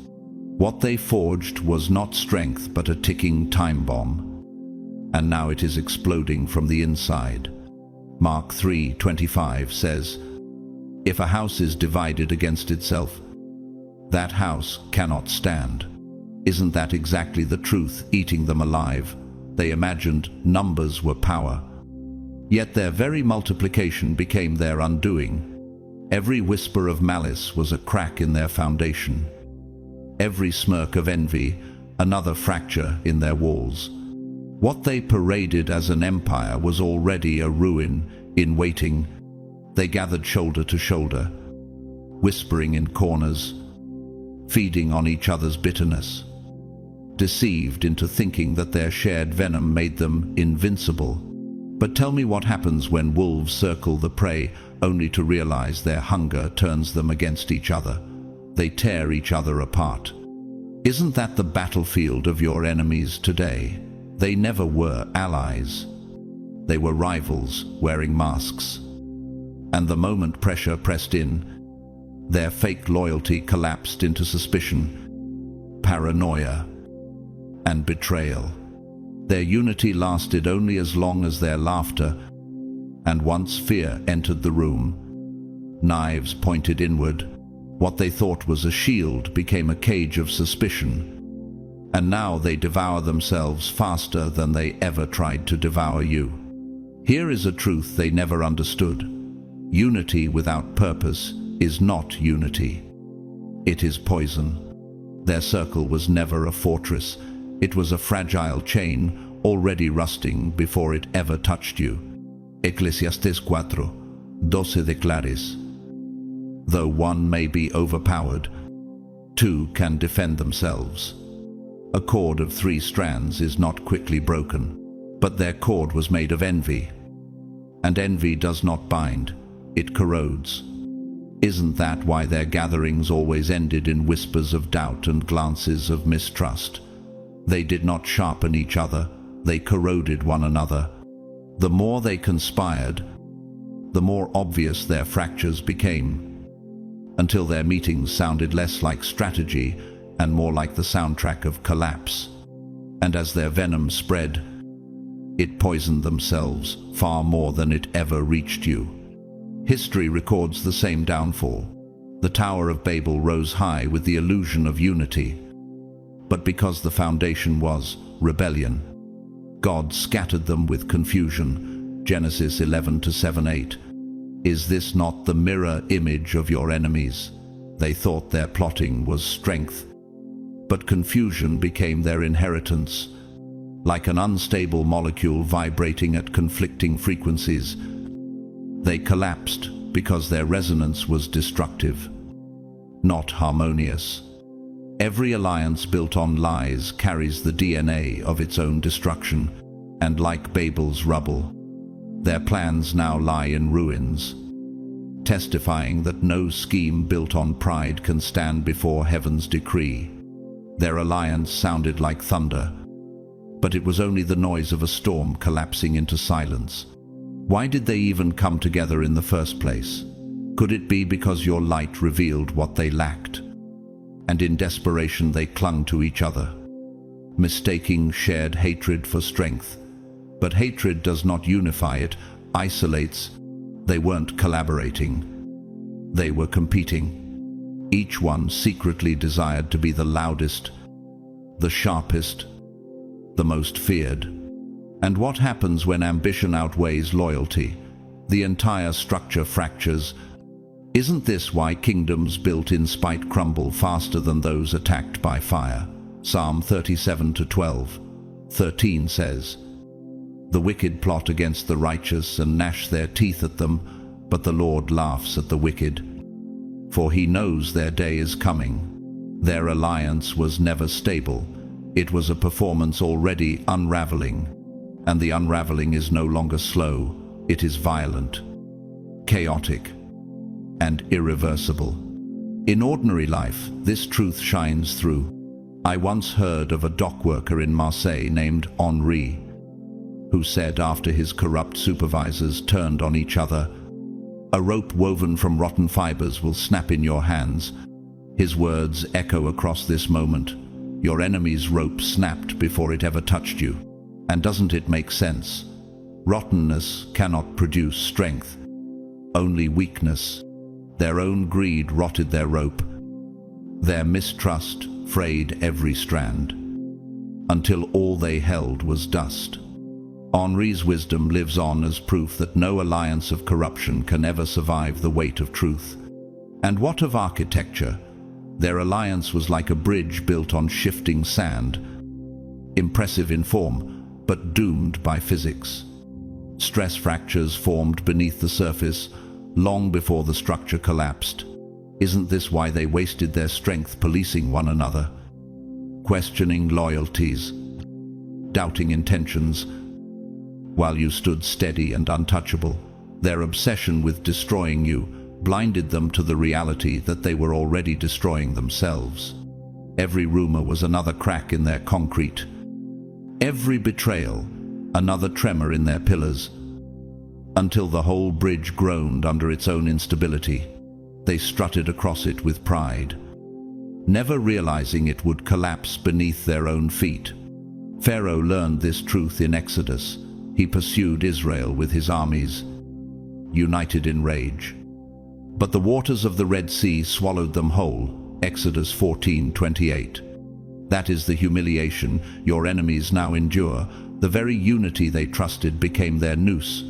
What they forged was not strength but a ticking time bomb. And now it is exploding from the inside. Mark 3:25 says, "If a house is divided against itself, that house cannot stand." Isn't that exactly the truth eating them alive? They imagined numbers were power. Yet their very multiplication became their undoing. Every whisper of malice was a crack in their foundation. Every smirk of envy, another fracture in their walls. What they paraded as an empire was already a ruin in waiting. They gathered shoulder to shoulder, whispering in corners, feeding on each other's bitterness, deceived into thinking that their shared venom made them invincible. But tell me what happens when wolves circle the prey, only to realize their hunger turns them against each other. They tear each other apart. Isn't that the battlefield of your enemies today? They never were allies. They were rivals wearing masks. And the moment pressure pressed in, their fake loyalty collapsed into suspicion, paranoia, and betrayal. Their unity lasted only as long as their laughter, and once fear entered the room, knives pointed inward. What they thought was a shield became a cage of suspicion. And now they devour themselves faster than they ever tried to devour you. Here is a truth they never understood. Unity without purpose is not unity. It is poison. Their circle was never a fortress. It was a fragile chain, already rusting before it ever touched you. Eclesiastes 4:12 declares, "Though one may be overpowered, two can defend themselves." A cord of 3 strands is not quickly broken, but their cord was made of envy. And envy does not bind, it corrodes. Isn't that why their gatherings always ended in whispers of doubt and glances of mistrust? They did not sharpen each other, they corroded one another. The more they conspired, the more obvious their fractures became, until their meetings sounded less like strategy and more like the soundtrack of collapse. And as their venom spread, it poisoned themselves far more than it ever reached you. History records the same downfall. The Tower of Babel rose high with the illusion of unity, but because the foundation was rebellion, God scattered them with confusion. Genesis 11:7-8. Is this not the mirror image of your enemies? They thought their plotting was strength, but confusion became their inheritance. Like an unstable molecule vibrating at conflicting frequencies, they collapsed because their resonance was destructive, not harmonious. Every alliance built on lies carries the DNA of its own destruction, and like Babel's rubble, their plans now lie in ruins, testifying that no scheme built on pride can stand before heaven's decree. Their alliance sounded like thunder, but it was only the noise of a storm collapsing into silence. Why did they even come together in the first place? Could it be because your light revealed what they lacked, and in desperation they clung to each other, mistaking shared hatred for strength? But hatred does not unify, it isolates. They weren't collaborating. They were competing. Each one secretly desired to be the loudest, the sharpest, the most feared. And what happens when ambition outweighs loyalty? The entire structure fractures. Isn't this why kingdoms built in spite crumble faster than those attacked by fire? Psalm 37:12-13 says, "The wicked plot against the righteous and gnash their teeth at them, but the Lord laughs at the wicked. For he knows their day is coming." Their alliance was never stable. It was a performance already unraveling, and the unraveling is no longer slow. It is violent, chaotic, and irreversible. In ordinary life, this truth shines through. I once heard of a dock worker in Marseille named Henri, who said after his corrupt supervisors turned on each other, "A rope woven from rotten fibers will snap in your hands." His words echo across this moment. Your enemy's rope snapped before it ever touched you. And doesn't it make sense? Rottenness cannot produce strength, only weakness. Their own greed rotted their rope. Their mistrust frayed every strand, until all they held was dust. Henri's wisdom lives on as proof that no alliance of corruption can ever survive the weight of truth. And what of architecture? Their alliance was like a bridge built on shifting sand, impressive in form, but doomed by physics. Stress fractures formed beneath the surface long before the structure collapsed. Isn't this why they wasted their strength policing one another, questioning loyalties, doubting intentions, while you stood steady and untouchable? Their obsession with destroying you blinded them to the reality that they were already destroying themselves. Every rumor was another crack in their concrete. Every betrayal, another tremor in their pillars, until the whole bridge groaned under its own instability. They strutted across it with pride, never realizing it would collapse beneath their own feet. Pharaoh learned this truth in Exodus. He pursued Israel with his armies, united in rage. But the waters of the Red Sea swallowed them whole. Exodus 14:28. That is the humiliation your enemies now endure. The very unity they trusted became their noose.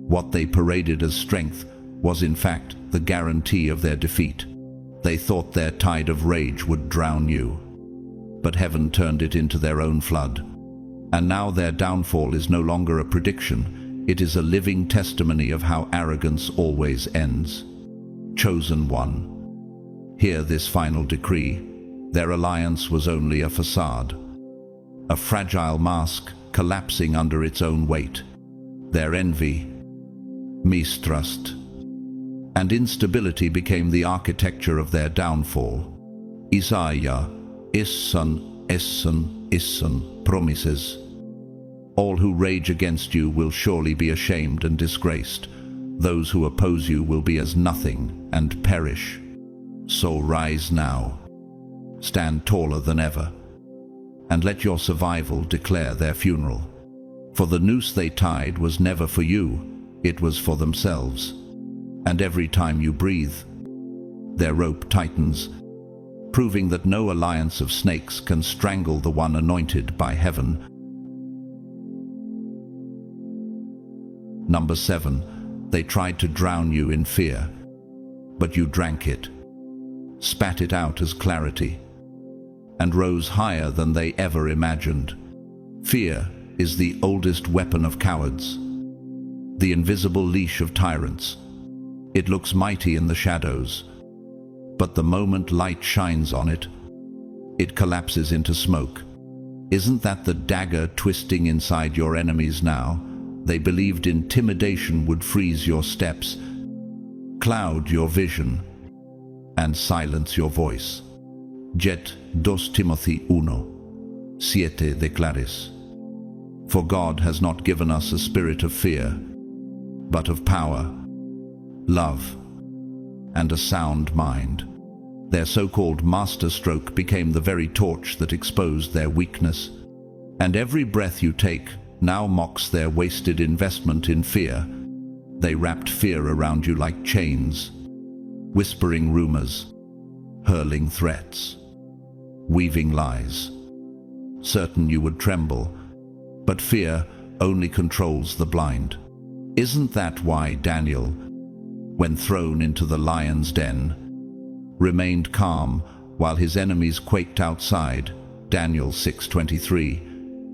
What they paraded as strength was in fact the guarantee of their defeat. They thought their tide of rage would drown you, but heaven turned it into their own flood. And now their downfall is no longer a prediction. It is a living testimony of how arrogance always ends. Chosen one, hear this final decree. Their alliance was only a facade, a fragile mask collapsing under its own weight. Their envy, mistrust, and instability became the architecture of their downfall. Isaiah, Isson promises, "All who rage against you will surely be ashamed and disgraced. Those who oppose you will be as nothing and perish. So rise now, stand taller than ever, and let your survival declare their funeral. For the noose they tied was never for you, it was for themselves. And every time you breathe, their rope tightens, proving that no alliance of snakes can strangle the one anointed by heaven." Number 7, they tried to drown you in fear, but you drank it, spat it out as clarity, and rose higher than they ever imagined. Fear is the oldest weapon of cowards, the invisible leash of tyrants. It looks mighty in the shadows, but the moment light shines on it, it collapses into smoke. Isn't that the dagger twisting inside your enemies now? They believed intimidation would freeze your steps, cloud your vision, and silence your voice. Jet 2 Timothy 1:7 declares, "For God has not given us a spirit of fear, but of power, love, and a sound mind." Their so-called masterstroke became the very torch that exposed their weakness. And every breath you take now mocks their wasted investment in fear. They wrapped fear around you like chains, whispering rumors, hurling threats, weaving lies, certain you would tremble. But fear only controls the blind. Isn't that why Daniel, when thrown into the lion's den, remained calm while his enemies quaked outside? Daniel 6:23.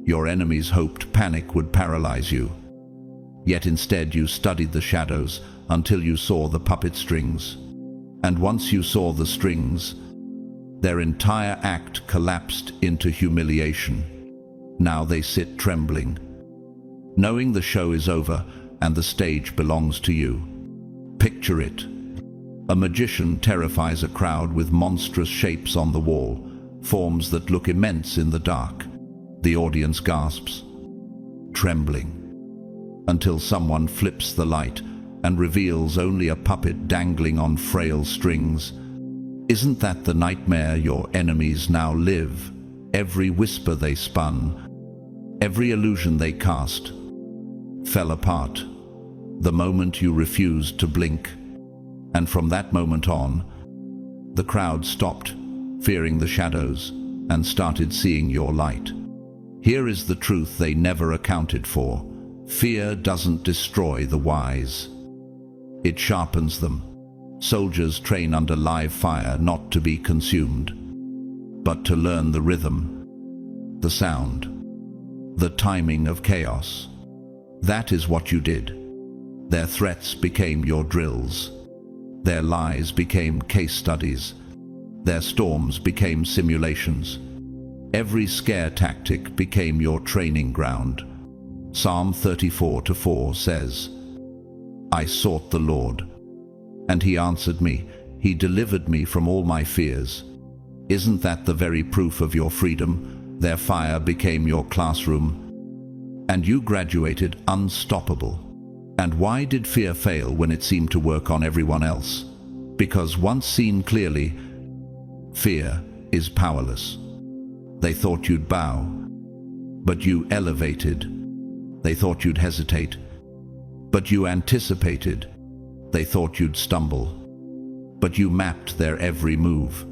Your enemies hoped panic would paralyze you. Yet instead you studied the shadows until you saw the puppet strings. And once you saw the strings, their entire act collapsed into humiliation. Now they sit trembling, knowing the show is over and the stage belongs to you. Picture it. A magician terrifies a crowd with monstrous shapes on the wall, forms that look immense in the dark. The audience gasps, trembling, until someone flips the light and reveals only a puppet dangling on frail strings. Isn't that the nightmare your enemies now live? Every whisper they spun, every illusion they cast, fell apart the moment you refused to blink. And from that moment on, the crowd stopped fearing the shadows and started seeing your light. Here is the truth they never accounted for. Fear doesn't destroy the wise. It sharpens them. Soldiers train under live fire not to be consumed, but to learn the rhythm, the sound, the timing of chaos. That is what you did. Their threats became your drills. Their lies became case studies. Their storms became simulations. Every scare tactic became your training ground. Psalm 34:4 says, "I sought the Lord, and he answered me. He delivered me from all my fears." Isn't that the very proof of your freedom? Their fire became your classroom, and you graduated unstoppable. And why did fear fail when it seemed to work on everyone else? Because once seen clearly, fear is powerless. They thought you'd bow, but you elevated. They thought you'd hesitate, but you anticipated. They thought you'd stumble, but you mapped their every move.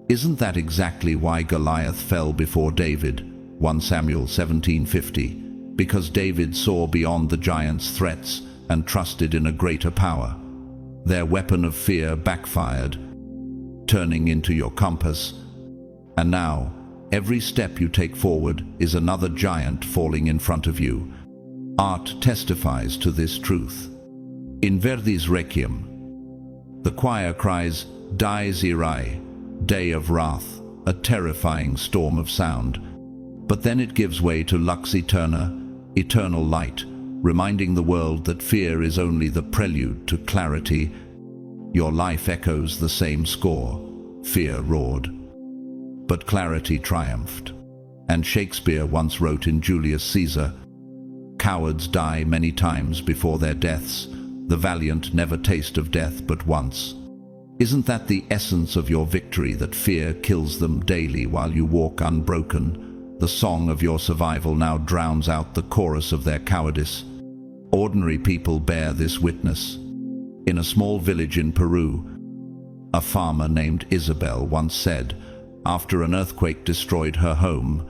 Isn't that exactly why Goliath fell before David? 1 Samuel 17:50. Because David saw beyond the giant's threats and trusted in a greater power. Their weapon of fear backfired, turning into your compass. And now, every step you take forward is another giant falling in front of you. Art testifies to this truth. In Verdi's Requiem, the choir cries, "Dies Irae," day of wrath, a terrifying storm of sound. But then it gives way to Lux Eterna, eternal light, reminding the world that fear is only the prelude to clarity. Your life echoes the same score. Fear roared, but clarity triumphed. And Shakespeare once wrote in Julius Caesar, "Cowards die many times before their deaths. The valiant never taste of death but once." Isn't that the essence of your victory, that fear kills them daily while you walk unbroken? The song of your survival now drowns out the chorus of their cowardice. Ordinary people bear this witness. In a small village in Peru, a farmer named Isabel once said, after an earthquake destroyed her home,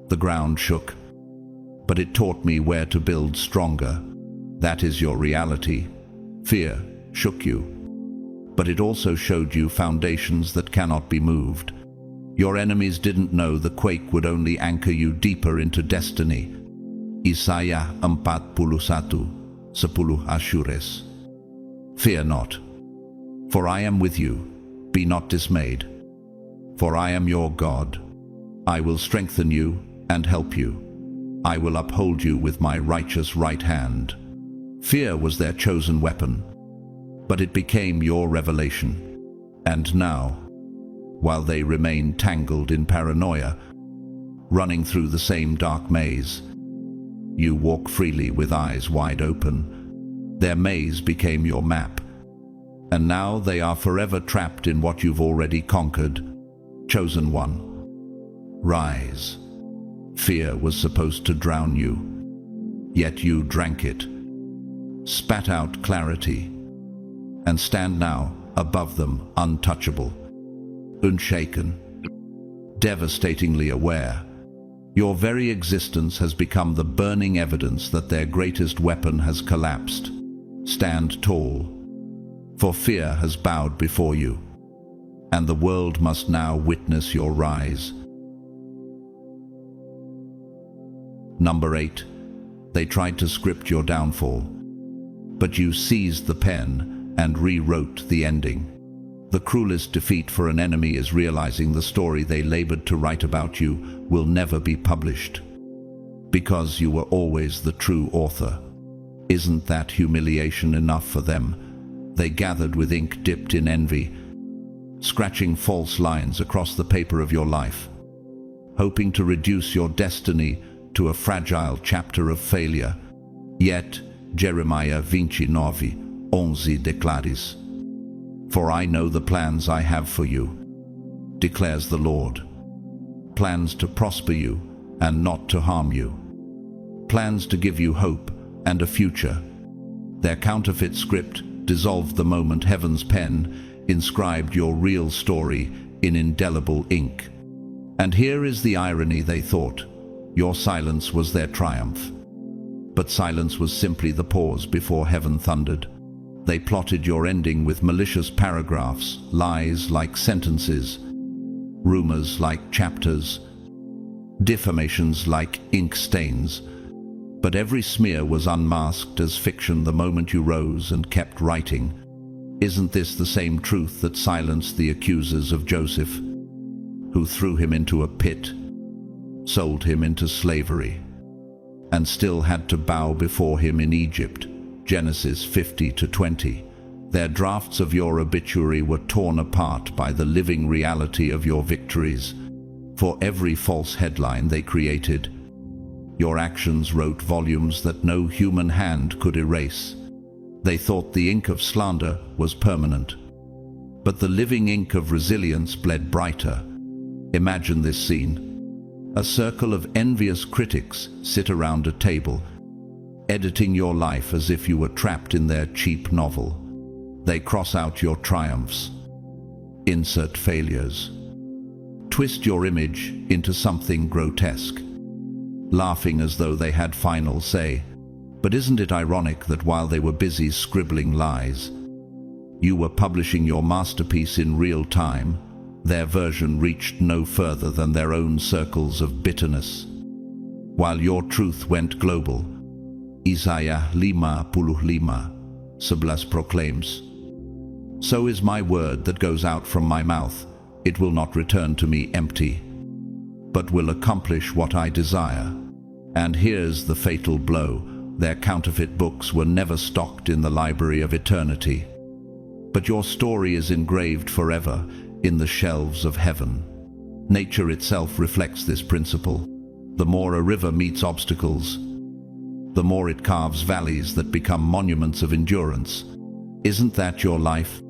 "The ground shook, but it taught me where to build stronger." That is your reality. Fear shook you, but it also showed you foundations that cannot be moved. Your enemies didn't know the quake would only anchor you deeper into destiny. Isaiah 41, 10 Ashures. Fear not, for I am with you. Be not dismayed, for I am your God. I will strengthen you and help you. I will uphold you with my righteous right hand. Fear was their chosen weapon, but it became your revelation. And now, while they remain tangled in paranoia, running through the same dark maze, you walk freely with eyes wide open. Their maze became your map, and now they are forever trapped in what you've already conquered. Chosen one, rise. Fear was supposed to drown you, yet you drank it, spat out clarity, and stand now above them, untouchable, unshaken, devastatingly aware. Your very existence has become the burning evidence that their greatest weapon has collapsed. Stand tall, for fear has bowed before you, and the world must now witness your rise. Number 8. They tried to script your downfall, but you seized the pen and rewrote the ending. The cruelest defeat for an enemy is realizing the story they labored to write about you will never be published, because you were always the true author. Isn't that humiliation enough for them? They gathered with ink dipped in envy, scratching false lines across the paper of your life, hoping to reduce your destiny to a fragile chapter of failure. Yet, Jeremiah 29:11 declares, "For I know the plans I have for you, declares the Lord. Plans to prosper you and not to harm you. Plans to give you hope and a future." Their counterfeit script dissolved the moment heaven's pen inscribed your real story in indelible ink. And here is the irony: they thought your silence was their triumph. But silence was simply the pause before heaven thundered. They plotted your ending with malicious paragraphs, lies like sentences, rumors like chapters, defamations like ink stains. But every smear was unmasked as fiction the moment you rose and kept writing. Isn't this the same truth that silenced the accusers of Joseph, who threw him into a pit, sold him into slavery, and still had to bow before him in Egypt? Genesis 50-20. Their drafts of your obituary were torn apart by the living reality of your victories. For every false headline they created, your actions wrote volumes that no human hand could erase. They thought the ink of slander was permanent, but the living ink of resilience bled brighter. Imagine this scene. A circle of envious critics sit around a table, editing your life as if you were trapped in their cheap novel. They cross out your triumphs, insert failures, twist your image into something grotesque, laughing as though they had final say. But isn't it ironic that while they were busy scribbling lies, you were publishing your masterpiece in real time? Their version reached no further than their own circles of bitterness, while your truth went global. Isaiah 55:11 proclaims, "So is my word that goes out from my mouth. It will not return to me empty, but will accomplish what I desire." And here's the fatal blow. Their counterfeit books were never stocked in the library of eternity, but your story is engraved forever in the shelves of heaven. Nature itself reflects this principle. The more a river meets obstacles, the more it carves valleys that become monuments of endurance. Isn't that your life?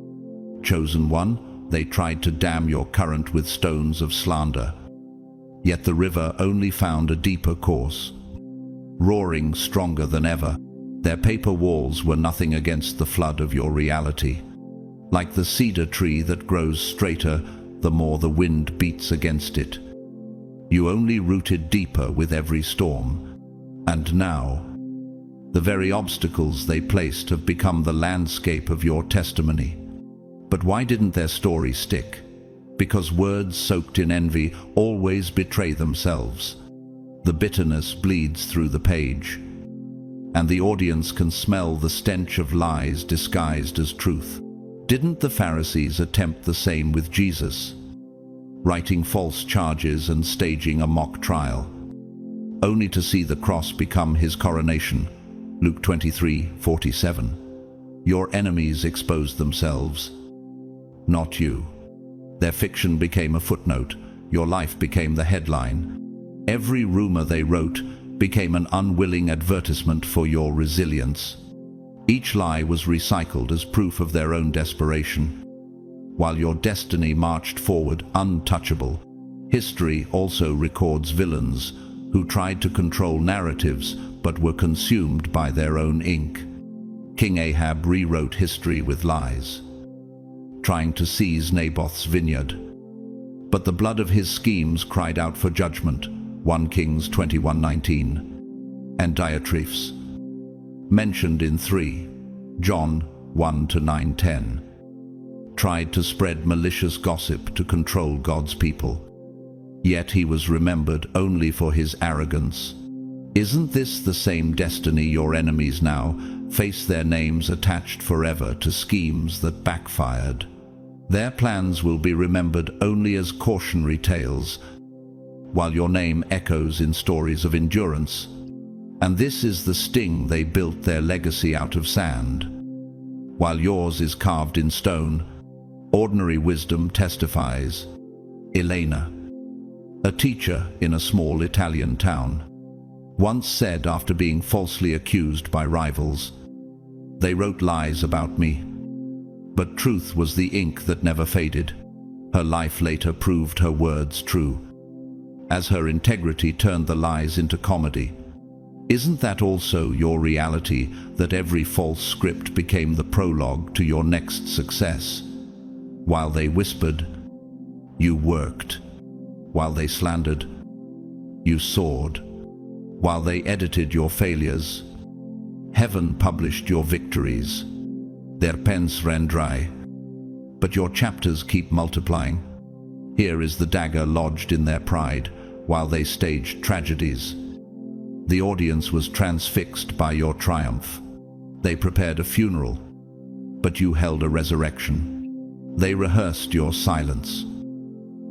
Chosen one, they tried to dam your current with stones of slander, yet the river only found a deeper course, roaring stronger than ever. Their paper walls were nothing against the flood of your reality. Like the cedar tree that grows straighter the more the wind beats against it, you only rooted deeper with every storm. And now, The very obstacles they placed have become the landscape of your testimony. But why didn't their story stick? Because words soaked in envy always betray themselves. The bitterness bleeds through the page, and the audience can smell the stench of lies disguised as truth. Didn't the Pharisees attempt the same with Jesus, writing false charges and staging a mock trial, only to see the cross become his coronation? Luke 23:47. Your enemies exposed themselves, not you. Their fiction became a footnote. Your life became the headline. Every rumor they wrote became an unwilling advertisement for your resilience. Each lie was recycled as proof of their own desperation, while your destiny marched forward untouchable. History also records villains who tried to control narratives but were consumed by their own ink. King Ahab rewrote history with lies, trying to seize Naboth's vineyard. But the blood of his schemes cried out for judgment. 1 Kings 21:19. And Diotrephes, mentioned in 3 John 1-9-10, tried to spread malicious gossip to control God's people. Yet he was remembered only for his arrogance. Isn't this the same destiny your enemies now face, their names attached forever to schemes that backfired? Their plans will be remembered only as cautionary tales, while your name echoes in stories of endurance. And this is the sting they built their legacy out of sand, while yours is carved in stone. Ordinary wisdom testifies. Elena, a teacher in a small Italian town, once said after being falsely accused by rivals, "They wrote lies about me, but truth was the ink that never faded." Her life later proved her words true, as her integrity turned the lies into comedy. Isn't that also your reality, that every false script became the prologue to your next success? While they whispered, you worked. While they slandered, you soared. While they edited your failures, heaven published your victories. Their pens ran dry, but your chapters keep multiplying. Here is the dagger lodged in their pride, while they staged tragedies. The audience was transfixed by your triumph. They prepared a funeral, but you held a resurrection. They rehearsed your silence,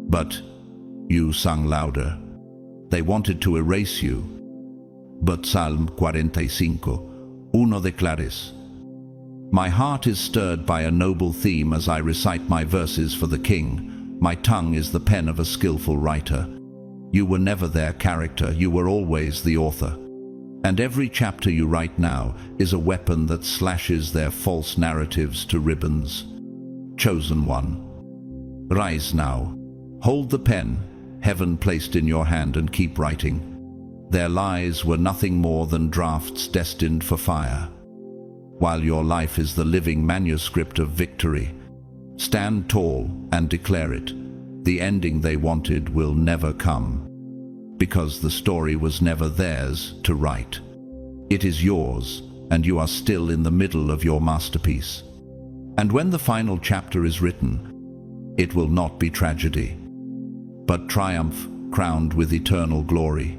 but you sung louder. They wanted to erase you, but Psalm 45, uno declares, "My heart is stirred by a noble theme as I recite my verses for the King. My tongue is the pen of a skillful writer." You were never their character, you were always the author. And every chapter you write now is a weapon that slashes their false narratives to ribbons. Chosen one, rise now. Hold the pen heaven placed in your hand and keep writing. Their lies were nothing more than drafts destined for fire, while your life is the living manuscript of victory. Stand tall and declare it. The ending they wanted will never come, because the story was never theirs to write. It is yours, and you are still in the middle of your masterpiece. And when the final chapter is written, it will not be tragedy, but triumph crowned with eternal glory.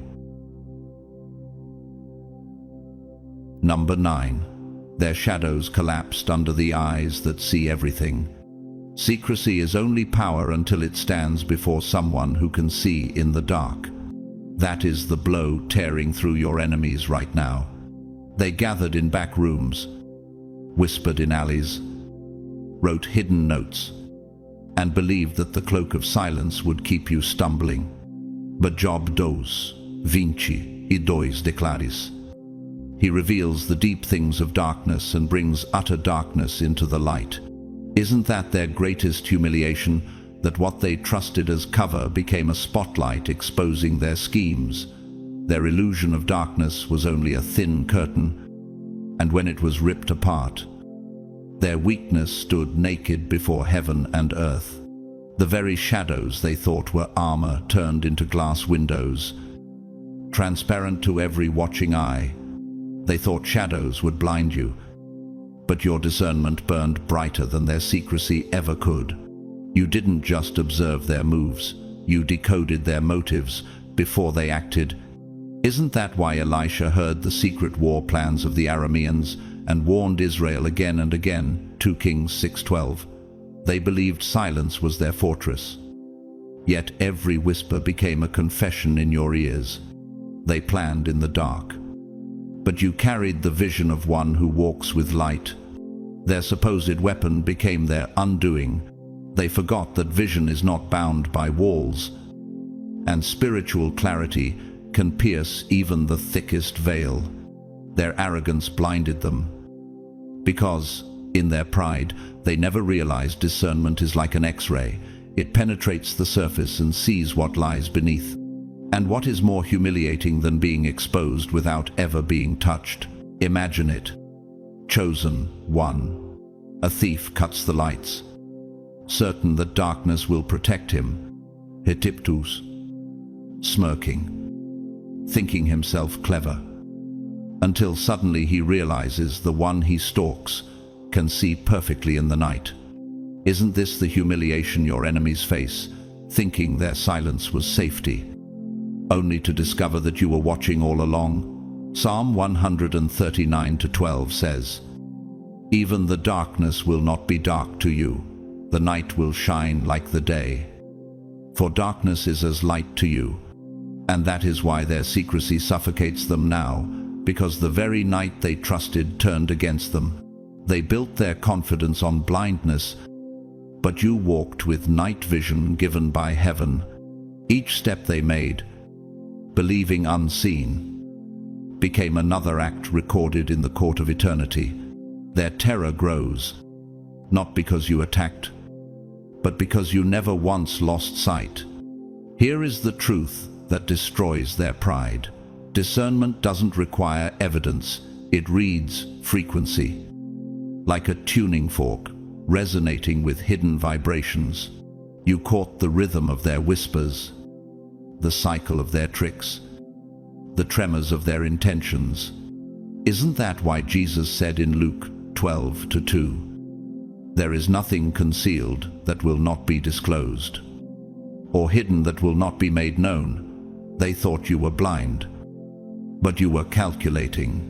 Number 9. Their shadows collapsed under the eyes that see everything. Secrecy is only power until it stands before someone who can see in the dark. That is the blow tearing through your enemies right now. They gathered in back rooms, whispered in alleys, wrote hidden notes, and believed that the cloak of silence would keep you stumbling. But Job 2:20 declares, he reveals the deep things of darkness and brings utter darkness into the light. Isn't that their greatest humiliation, that what they trusted as cover became a spotlight exposing their schemes? Their illusion of darkness was only a thin curtain, and when it was ripped apart, their weakness stood naked before heaven and earth. The very shadows they thought were armor turned into glass windows, transparent to every watching eye. They thought shadows would blind you, but your discernment burned brighter than their secrecy ever could. You didn't just observe their moves, you decoded their motives before they acted. Isn't that why Elisha heard the secret war plans of the Arameans and warned Israel again and again? 2 Kings 6:12. They believed silence was their fortress. Yet every whisper became a confession in your ears. They planned in the dark. But you carried the vision of one who walks with light. Their supposed weapon became their undoing. They forgot that vision is not bound by walls, and spiritual clarity can pierce even the thickest veil. Their arrogance blinded them, because, in their pride, they never realized discernment is like an X-ray. It penetrates the surface and sees what lies beneath. And what is more humiliating than being exposed without ever being touched? Imagine it. Chosen one. A thief cuts the lights, certain that darkness will protect him. Hetiptus, smirking, thinking himself clever, until suddenly he realizes the one he stalks can see perfectly in the night. Isn't this the humiliation your enemies face, thinking their silence was safety, only to discover that you were watching all along? Psalm 139:12 says, "Even the darkness will not be dark to you. The night will shine like the day. For darkness is as light to you." And that is why their secrecy suffocates them now, because the very night they trusted turned against them. They built their confidence on blindness, but you walked with night vision given by heaven. Each step they made, believing unseen, became another act recorded in the court of eternity. Their terror grows, not because you attacked, but because you never once lost sight. Here is the truth that destroys their pride. Discernment doesn't require evidence, it reads frequency. Like a tuning fork, resonating with hidden vibrations. You caught the rhythm of their whispers, the cycle of their tricks, the tremors of their intentions. Isn't that why Jesus said in Luke 12:2, "There is nothing concealed that will not be disclosed, or hidden that will not be made known"? They thought you were blind, but you were calculating.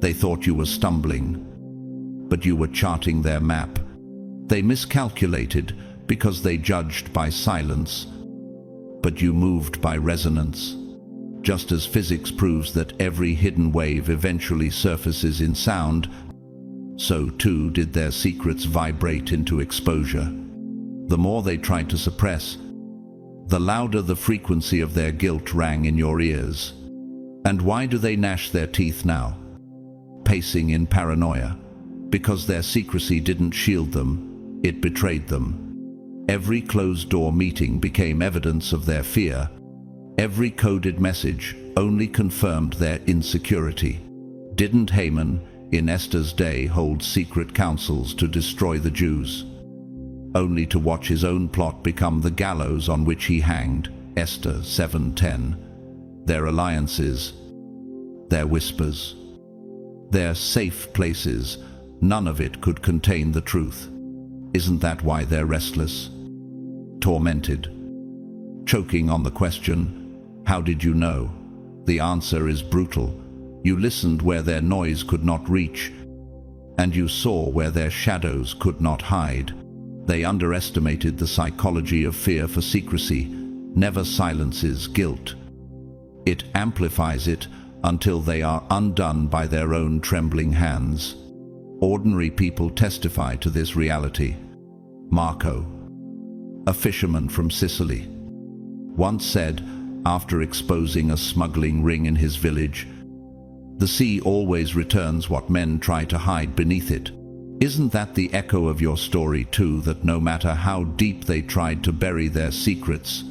They thought you were stumbling, but you were charting their map. They miscalculated because they judged by silence, but you moved by resonance. Just as physics proves that every hidden wave eventually surfaces in sound, so too did their secrets vibrate into exposure. The more they tried to suppress, the louder the frequency of their guilt rang in your ears. And why do they gnash their teeth now, pacing in paranoia? Because their secrecy didn't shield them, it betrayed them. Every closed-door meeting became evidence of their fear. Every coded message only confirmed their insecurity. Didn't Haman, in Esther's day, hold secret councils to destroy the Jews, only to watch his own plot become the gallows on which he hanged? Esther 7:10. Their alliances, their whispers, their safe places, none of it could contain the truth. Isn't that why they're restless, tormented, choking on the question, "How did you know?" The answer is brutal. You listened where their noise could not reach, and you saw where their shadows could not hide. They underestimated the psychology of fear, for secrecy never silences guilt. It amplifies it until they are undone by their own trembling hands. Ordinary people testify to this reality. Marco, a fisherman from Sicily, once said, after exposing a smuggling ring in his village, "The sea always returns what men try to hide beneath it." Isn't that the echo of your story too, that no matter how deep they tried to bury their secrets,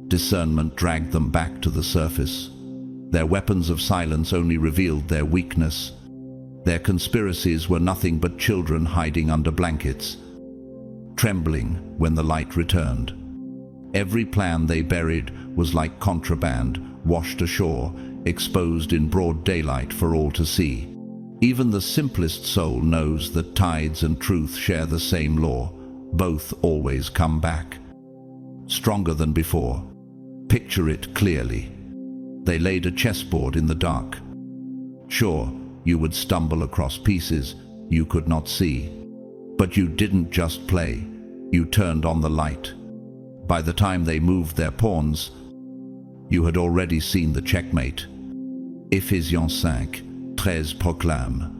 discernment dragged them back to the surface? Their weapons of silence only revealed their weakness. Their conspiracies were nothing but children hiding under blankets, trembling when the light returned. Every plan they buried was like contraband washed ashore exposed in broad daylight for all to see. Even the simplest soul knows that tides and truth share the same law. Both always come back. Stronger than before. Picture it clearly. They laid a chessboard in the dark. Sure, you would stumble across pieces you could not see. But you didn't just play. You turned on the light. By the time they moved their pawns, you had already seen the checkmate. Ephésiens 5:13 proclame.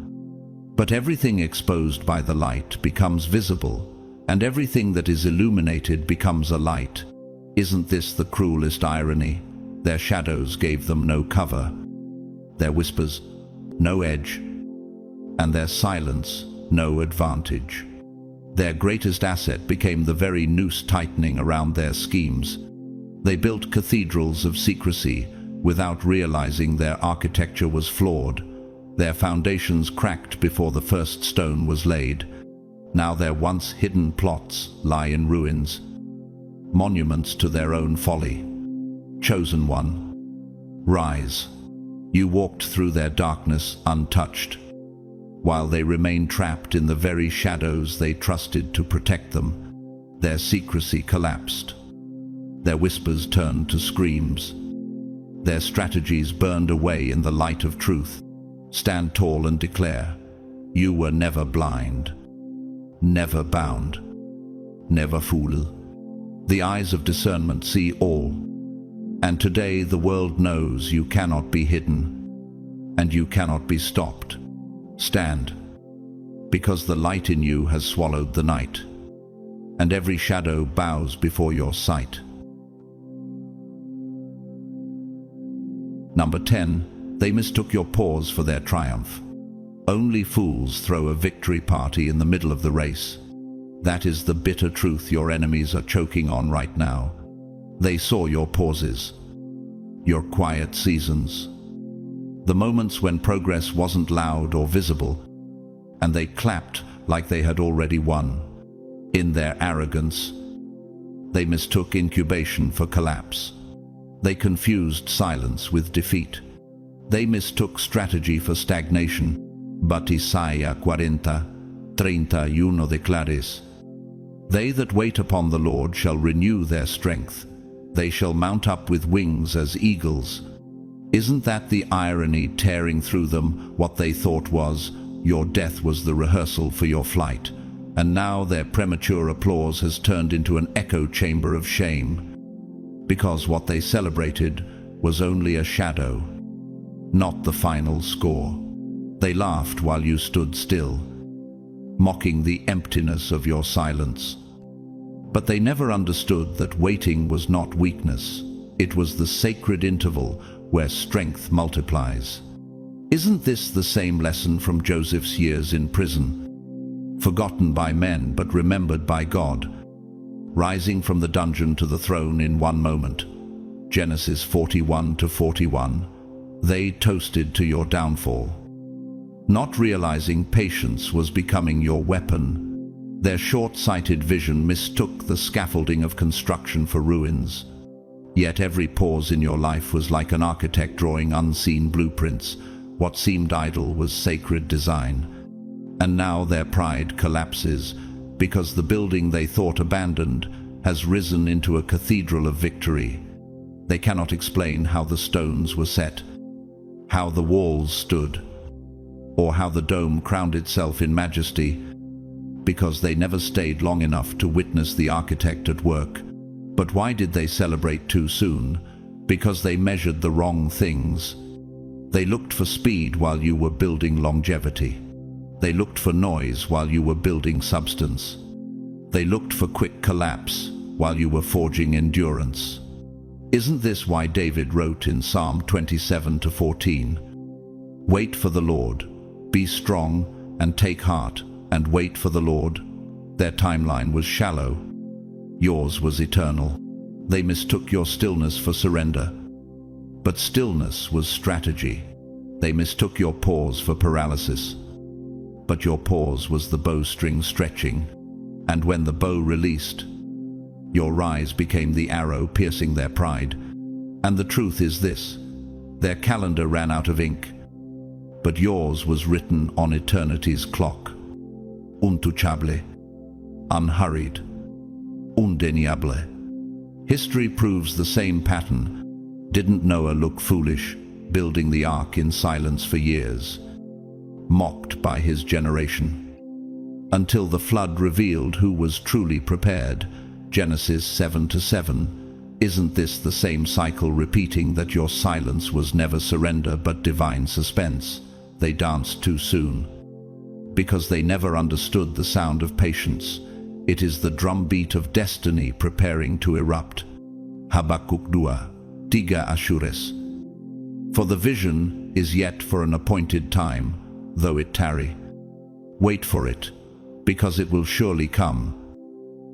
But everything exposed by the light becomes visible, and everything that is illuminated becomes a light. Isn't this the cruelest irony? Their shadows gave them no cover, their whispers no edge, and their silence no advantage. Their greatest asset became the very noose tightening around their schemes. They built cathedrals of secrecy without realizing their architecture was flawed. Their foundations cracked before the first stone was laid. Now their once hidden plots lie in ruins, monuments to their own folly. Chosen one, rise. You walked through their darkness untouched, while they remained trapped in the very shadows they trusted to protect them. Their secrecy collapsed. Their whispers turned to screams. Their strategies burned away in the light of truth. Stand tall and declare, you were never blind, never bound, never fool. The eyes of discernment see all. And today the world knows you cannot be hidden, and you cannot be stopped. Stand, because the light in you has swallowed the night, and every shadow bows before your sight. Number 10. They mistook your pause for their triumph. Only fools throw a victory party in the middle of the race. That is the bitter truth your enemies are choking on right now. They saw your pauses, your quiet seasons, the moments when progress wasn't loud or visible, and they clapped like they had already won. In their arrogance, they mistook incubation for collapse. They confused silence with defeat. They mistook strategy for stagnation. But Isaiah 40:31 declares, they that wait upon the Lord shall renew their strength. They shall mount up with wings as eagles. Isn't that the irony tearing through them? What they thought was, your death was the rehearsal for your flight, and now their premature applause has turned into an echo chamber of shame. Because what they celebrated was only a shadow, not the final score. They laughed while you stood still, mocking the emptiness of your silence. But they never understood that waiting was not weakness. It was the sacred interval where strength multiplies. Isn't this the same lesson from Joseph's years in prison? Forgotten by men but remembered by God, rising from the dungeon to the throne in one moment. Genesis 41:41. They toasted to your downfall, not realizing patience was becoming your weapon. Their short-sighted vision mistook the scaffolding of construction for ruins. Yet every pause in your life was like an architect drawing unseen blueprints. What seemed idle was sacred design. And now their pride collapses because the building they thought abandoned has risen into a cathedral of victory. They cannot explain how the stones were set, how the walls stood, or how the dome crowned itself in majesty, because they never stayed long enough to witness the architect at work. But why did they celebrate too soon? Because they measured the wrong things. They looked for speed while you were building longevity. They looked for noise while you were building substance. They looked for quick collapse while you were forging endurance. Isn't this why David wrote in Psalm 27:14, wait for the Lord, be strong and take heart, and wait for the Lord? Their timeline was shallow. Yours was eternal. They mistook your stillness for surrender. But stillness was strategy. They mistook your pause for paralysis. But your pause was the bowstring stretching. And when the bow released, your rise became the arrow piercing their pride. And the truth is this: Their calendar ran out of ink, but yours was written on eternity's clock. Untouchable, unhurried, undeniable. History proves the same pattern. Didn't Noah look foolish, building the ark in silence for years, mocked by his generation, until the flood revealed who was truly prepared? Genesis 7:7. Isn't this the same cycle repeating that your silence was never surrender but divine suspense? They danced too soon, because they never understood the sound of patience. It is the drumbeat of destiny preparing to erupt. Habakkuk 2:3 Ashures. For the vision is yet for an appointed time, though it tarry. Wait for it, because it will surely come.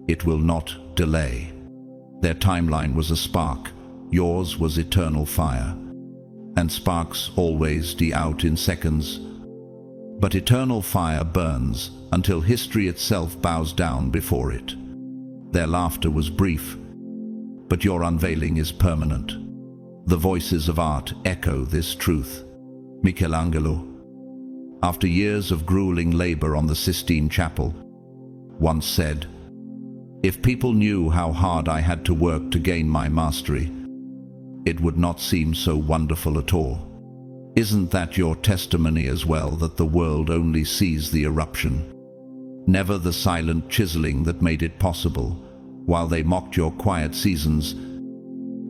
It will not delay. Their timeline was a spark, yours was eternal fire. And sparks always die out in seconds. But eternal fire burns until history itself bows down before it. Their laughter was brief, but your unveiling is permanent. The voices of art echo this truth. Michelangelo, after years of grueling labor on the Sistine Chapel, once said, "If people knew how hard I had to work to gain my mastery, it would not seem so wonderful at all." Isn't that your testimony as well, that the world only sees the eruption, never the silent chiseling that made it possible? While they mocked your quiet seasons,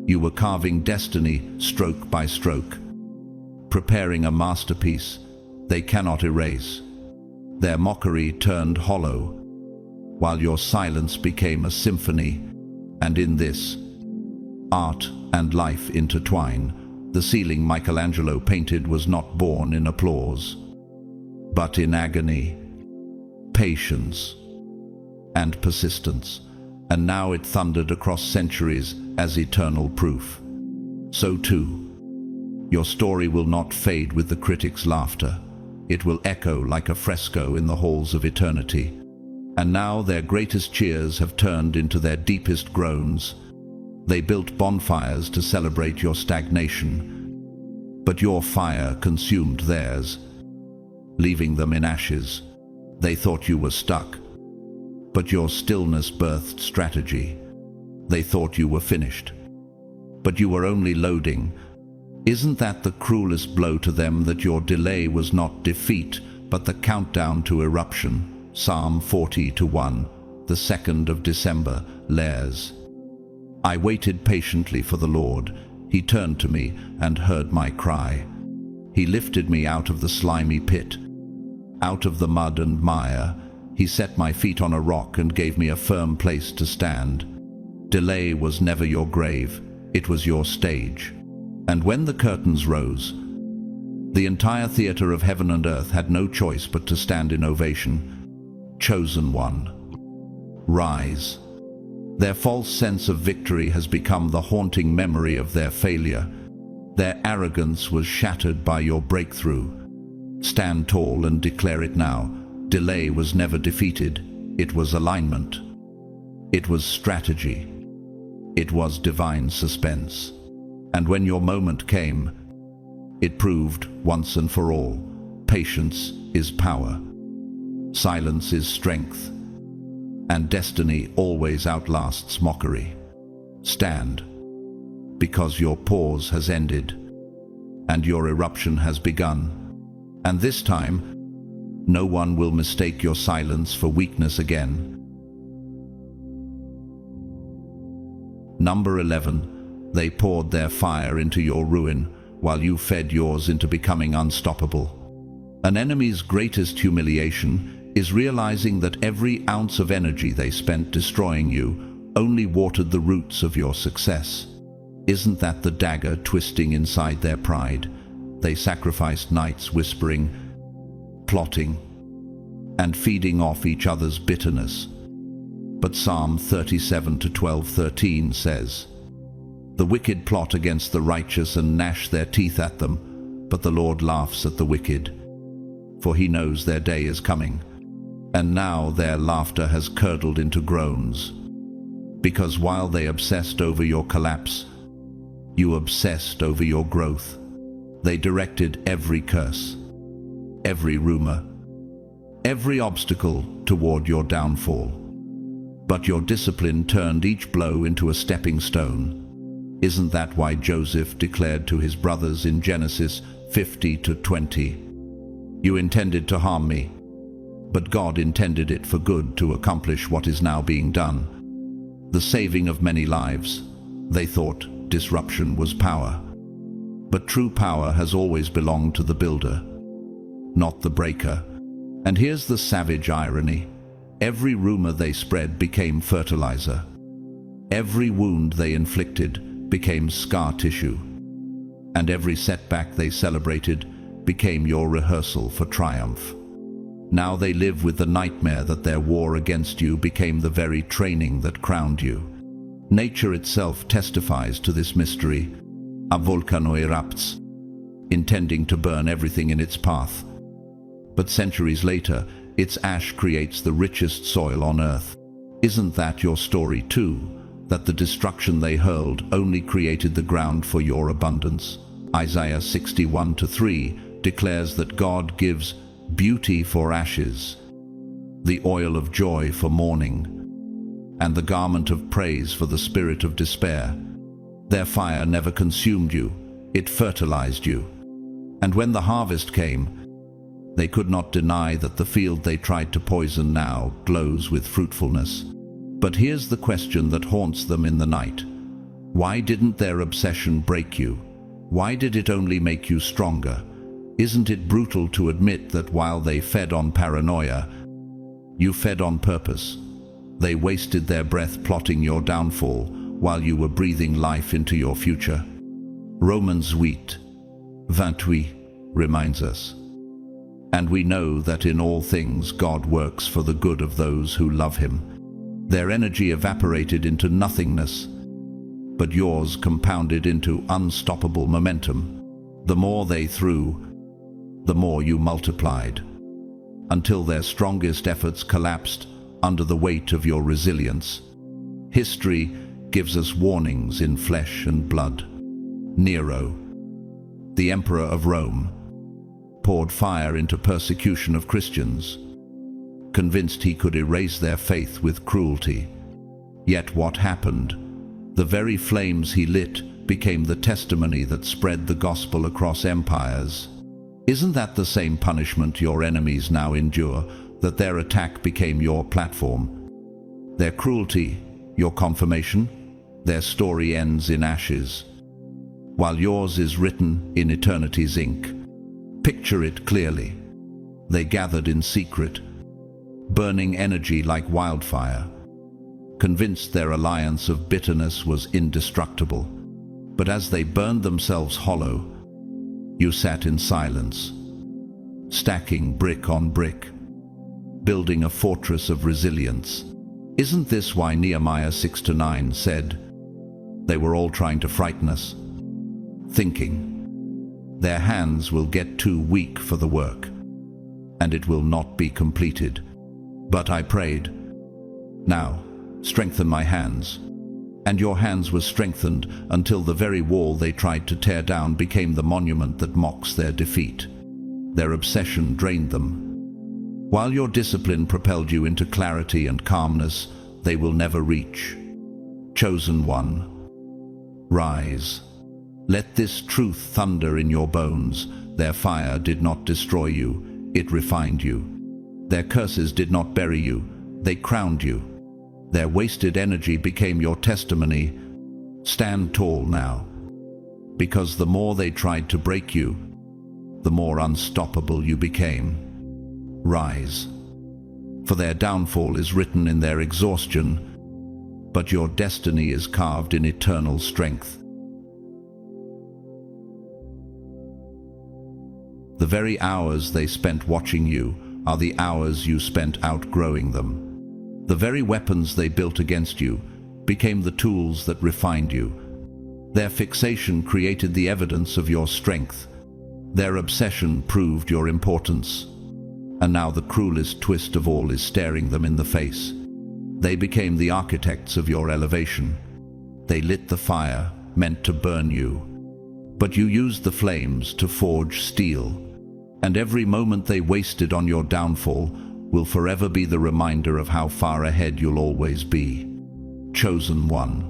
you were carving destiny stroke by stroke, preparing a masterpiece they cannot erase. Their mockery turned hollow, while your silence became a symphony. And in this, art and life intertwine. The ceiling Michelangelo painted was not born in applause, but in agony, patience, and persistence. And now it thundered across centuries as eternal proof. So too, your story will not fade with the critics' laughter. It will echo like a fresco in the halls of eternity. And now their greatest cheers have turned into their deepest groans. They built bonfires to celebrate your stagnation, but your fire consumed theirs, leaving them in ashes. They thought you were stuck, but your stillness birthed strategy. They thought you were finished, but you were only loading. Isn't that the cruelest blow to them, that your delay was not defeat, but the countdown to eruption? Psalm 40:1, the 2nd of December, Lares. I waited patiently for the Lord. He turned to me and heard my cry. He lifted me out of the slimy pit, out of the mud and mire. He set my feet on a rock and gave me a firm place to stand. Delay was never your grave, it was your stage. And when the curtains rose, the entire theater of heaven and earth had no choice but to stand in ovation. Chosen one, rise. Their false sense of victory has become the haunting memory of their failure. Their arrogance was shattered by your breakthrough. Stand tall and declare it now. Delay was never defeated. It was alignment. It was strategy. It was divine suspense. And when your moment came, it proved once and for all, patience is power. Silence is strength, and destiny always outlasts mockery. Stand, because your pause has ended, and your eruption has begun. And this time, no one will mistake your silence for weakness again. Number 11. They poured their fire into your ruin, while you fed yours into becoming unstoppable. An enemy's greatest humiliation is realizing that every ounce of energy they spent destroying you only watered the roots of your success. Isn't that the dagger twisting inside their pride? They sacrificed nights whispering, plotting, and feeding off each other's bitterness. But Psalm 37:12-13 says, "The wicked plot against the righteous and gnash their teeth at them, but the Lord laughs at the wicked, for he knows their day is coming." And now their laughter has curdled into groans, because while they obsessed over your collapse, you obsessed over your growth. They directed every curse, every rumor, every obstacle toward your downfall. But your discipline turned each blow into a stepping stone. Isn't that why Joseph declared to his brothers in Genesis 50:20, "You intended to harm me, but God intended it for good to accomplish what is now being done, the saving of many lives." They thought disruption was power. But true power has always belonged to the builder, not the breaker. And here's the savage irony. Every rumor they spread became fertilizer. Every wound they inflicted became scar tissue. And every setback they celebrated became your rehearsal for triumph. Now they live with the nightmare that their war against you became the very training that crowned you. Nature itself testifies to this mystery. A volcano erupts, intending to burn everything in its path. But centuries later, its ash creates the richest soil on earth. Isn't that your story too? That the destruction they hurled only created the ground for your abundance? Isaiah 61:3 declares that God gives beauty for ashes, the oil of joy for mourning, and the garment of praise for the spirit of despair. Their fire never consumed you, it fertilized you. And when the harvest came, they could not deny that the field they tried to poison now glows with fruitfulness. But here's the question that haunts them in the night. Why didn't their obsession break you? Why did it only make you stronger? Isn't it brutal to admit that while they fed on paranoia, you fed on purpose? They wasted their breath plotting your downfall while you were breathing life into your future. Romans 8:28 reminds us. And we know that in all things God works for the good of those who love him. Their energy evaporated into nothingness, but yours compounded into unstoppable momentum. The more they threw, the more you multiplied, until their strongest efforts collapsed under the weight of your resilience. History gives us warnings in flesh and blood. Nero, the emperor of Rome, poured fire into persecution of Christians, convinced he could erase their faith with cruelty. Yet what happened? The very flames he lit became the testimony that spread the gospel across empires. Isn't that the same punishment your enemies now endure, that their attack became your platform? Their cruelty, your confirmation? Their story ends in ashes, while yours is written in eternity's ink. Picture it clearly. They gathered in secret, burning energy like wildfire, convinced their alliance of bitterness was indestructible. But as they burned themselves hollow, you sat in silence, stacking brick on brick, building a fortress of resilience. Isn't this why Nehemiah 6-9 said, "They were all trying to frighten us," thinking, "Their hands will get too weak for the work, and it will not be completed." But I prayed, "Now, strengthen my hands." And your hands were strengthened until the very wall they tried to tear down became the monument that mocks their defeat. Their obsession drained them. While your discipline propelled you into clarity and calmness they will never reach. Chosen one, rise. Let this truth thunder in your bones. Their fire did not destroy you, it refined you. Their curses did not bury you, they crowned you. Their wasted energy became your testimony. Stand tall now, because the more they tried to break you, the more unstoppable you became. Rise, for their downfall is written in their exhaustion, but your destiny is carved in eternal strength. The very hours they spent watching you are the hours you spent outgrowing them. The very weapons they built against you became the tools that refined you. Their fixation created the evidence of your strength. Their obsession proved your importance. And now the cruelest twist of all is staring them in the face. They became the architects of your elevation. They lit the fire meant to burn you, But you used the flames to forge steel, and every moment they wasted on your downfall will forever be the reminder of how far ahead you'll always be. Chosen one,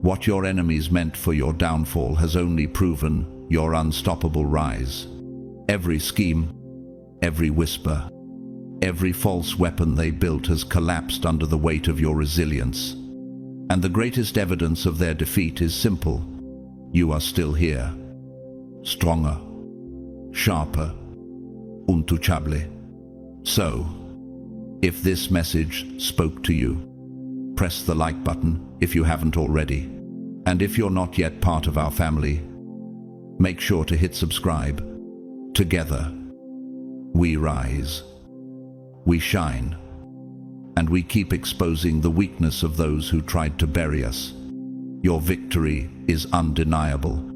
what your enemies meant for your downfall has only proven your unstoppable rise. Every scheme, every whisper, every false weapon they built has collapsed under the weight of your resilience. And the greatest evidence of their defeat is simple. You are still here, stronger, sharper, untouchable. So, if this message spoke to you, press the like button if you haven't already. And if you're not yet part of our family, make sure to hit subscribe. Together, we rise, we shine, and we keep exposing the weakness of those who tried to bury us. Your victory is undeniable.